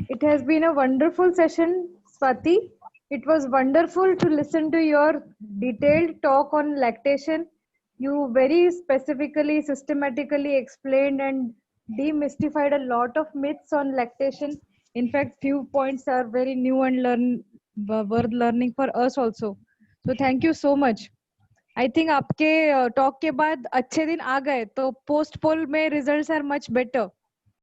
It has been a wonderful session, Swati. It was wonderful to listen to your detailed talk on lactation. You very specifically, systematically explained and demystified a lot of myths on lactation. In fact, few points are very new and worth learning for us also. So thank you so much. I think आपके talk के बाद अच्छे दिन आ गए, तो post poll में results are much better.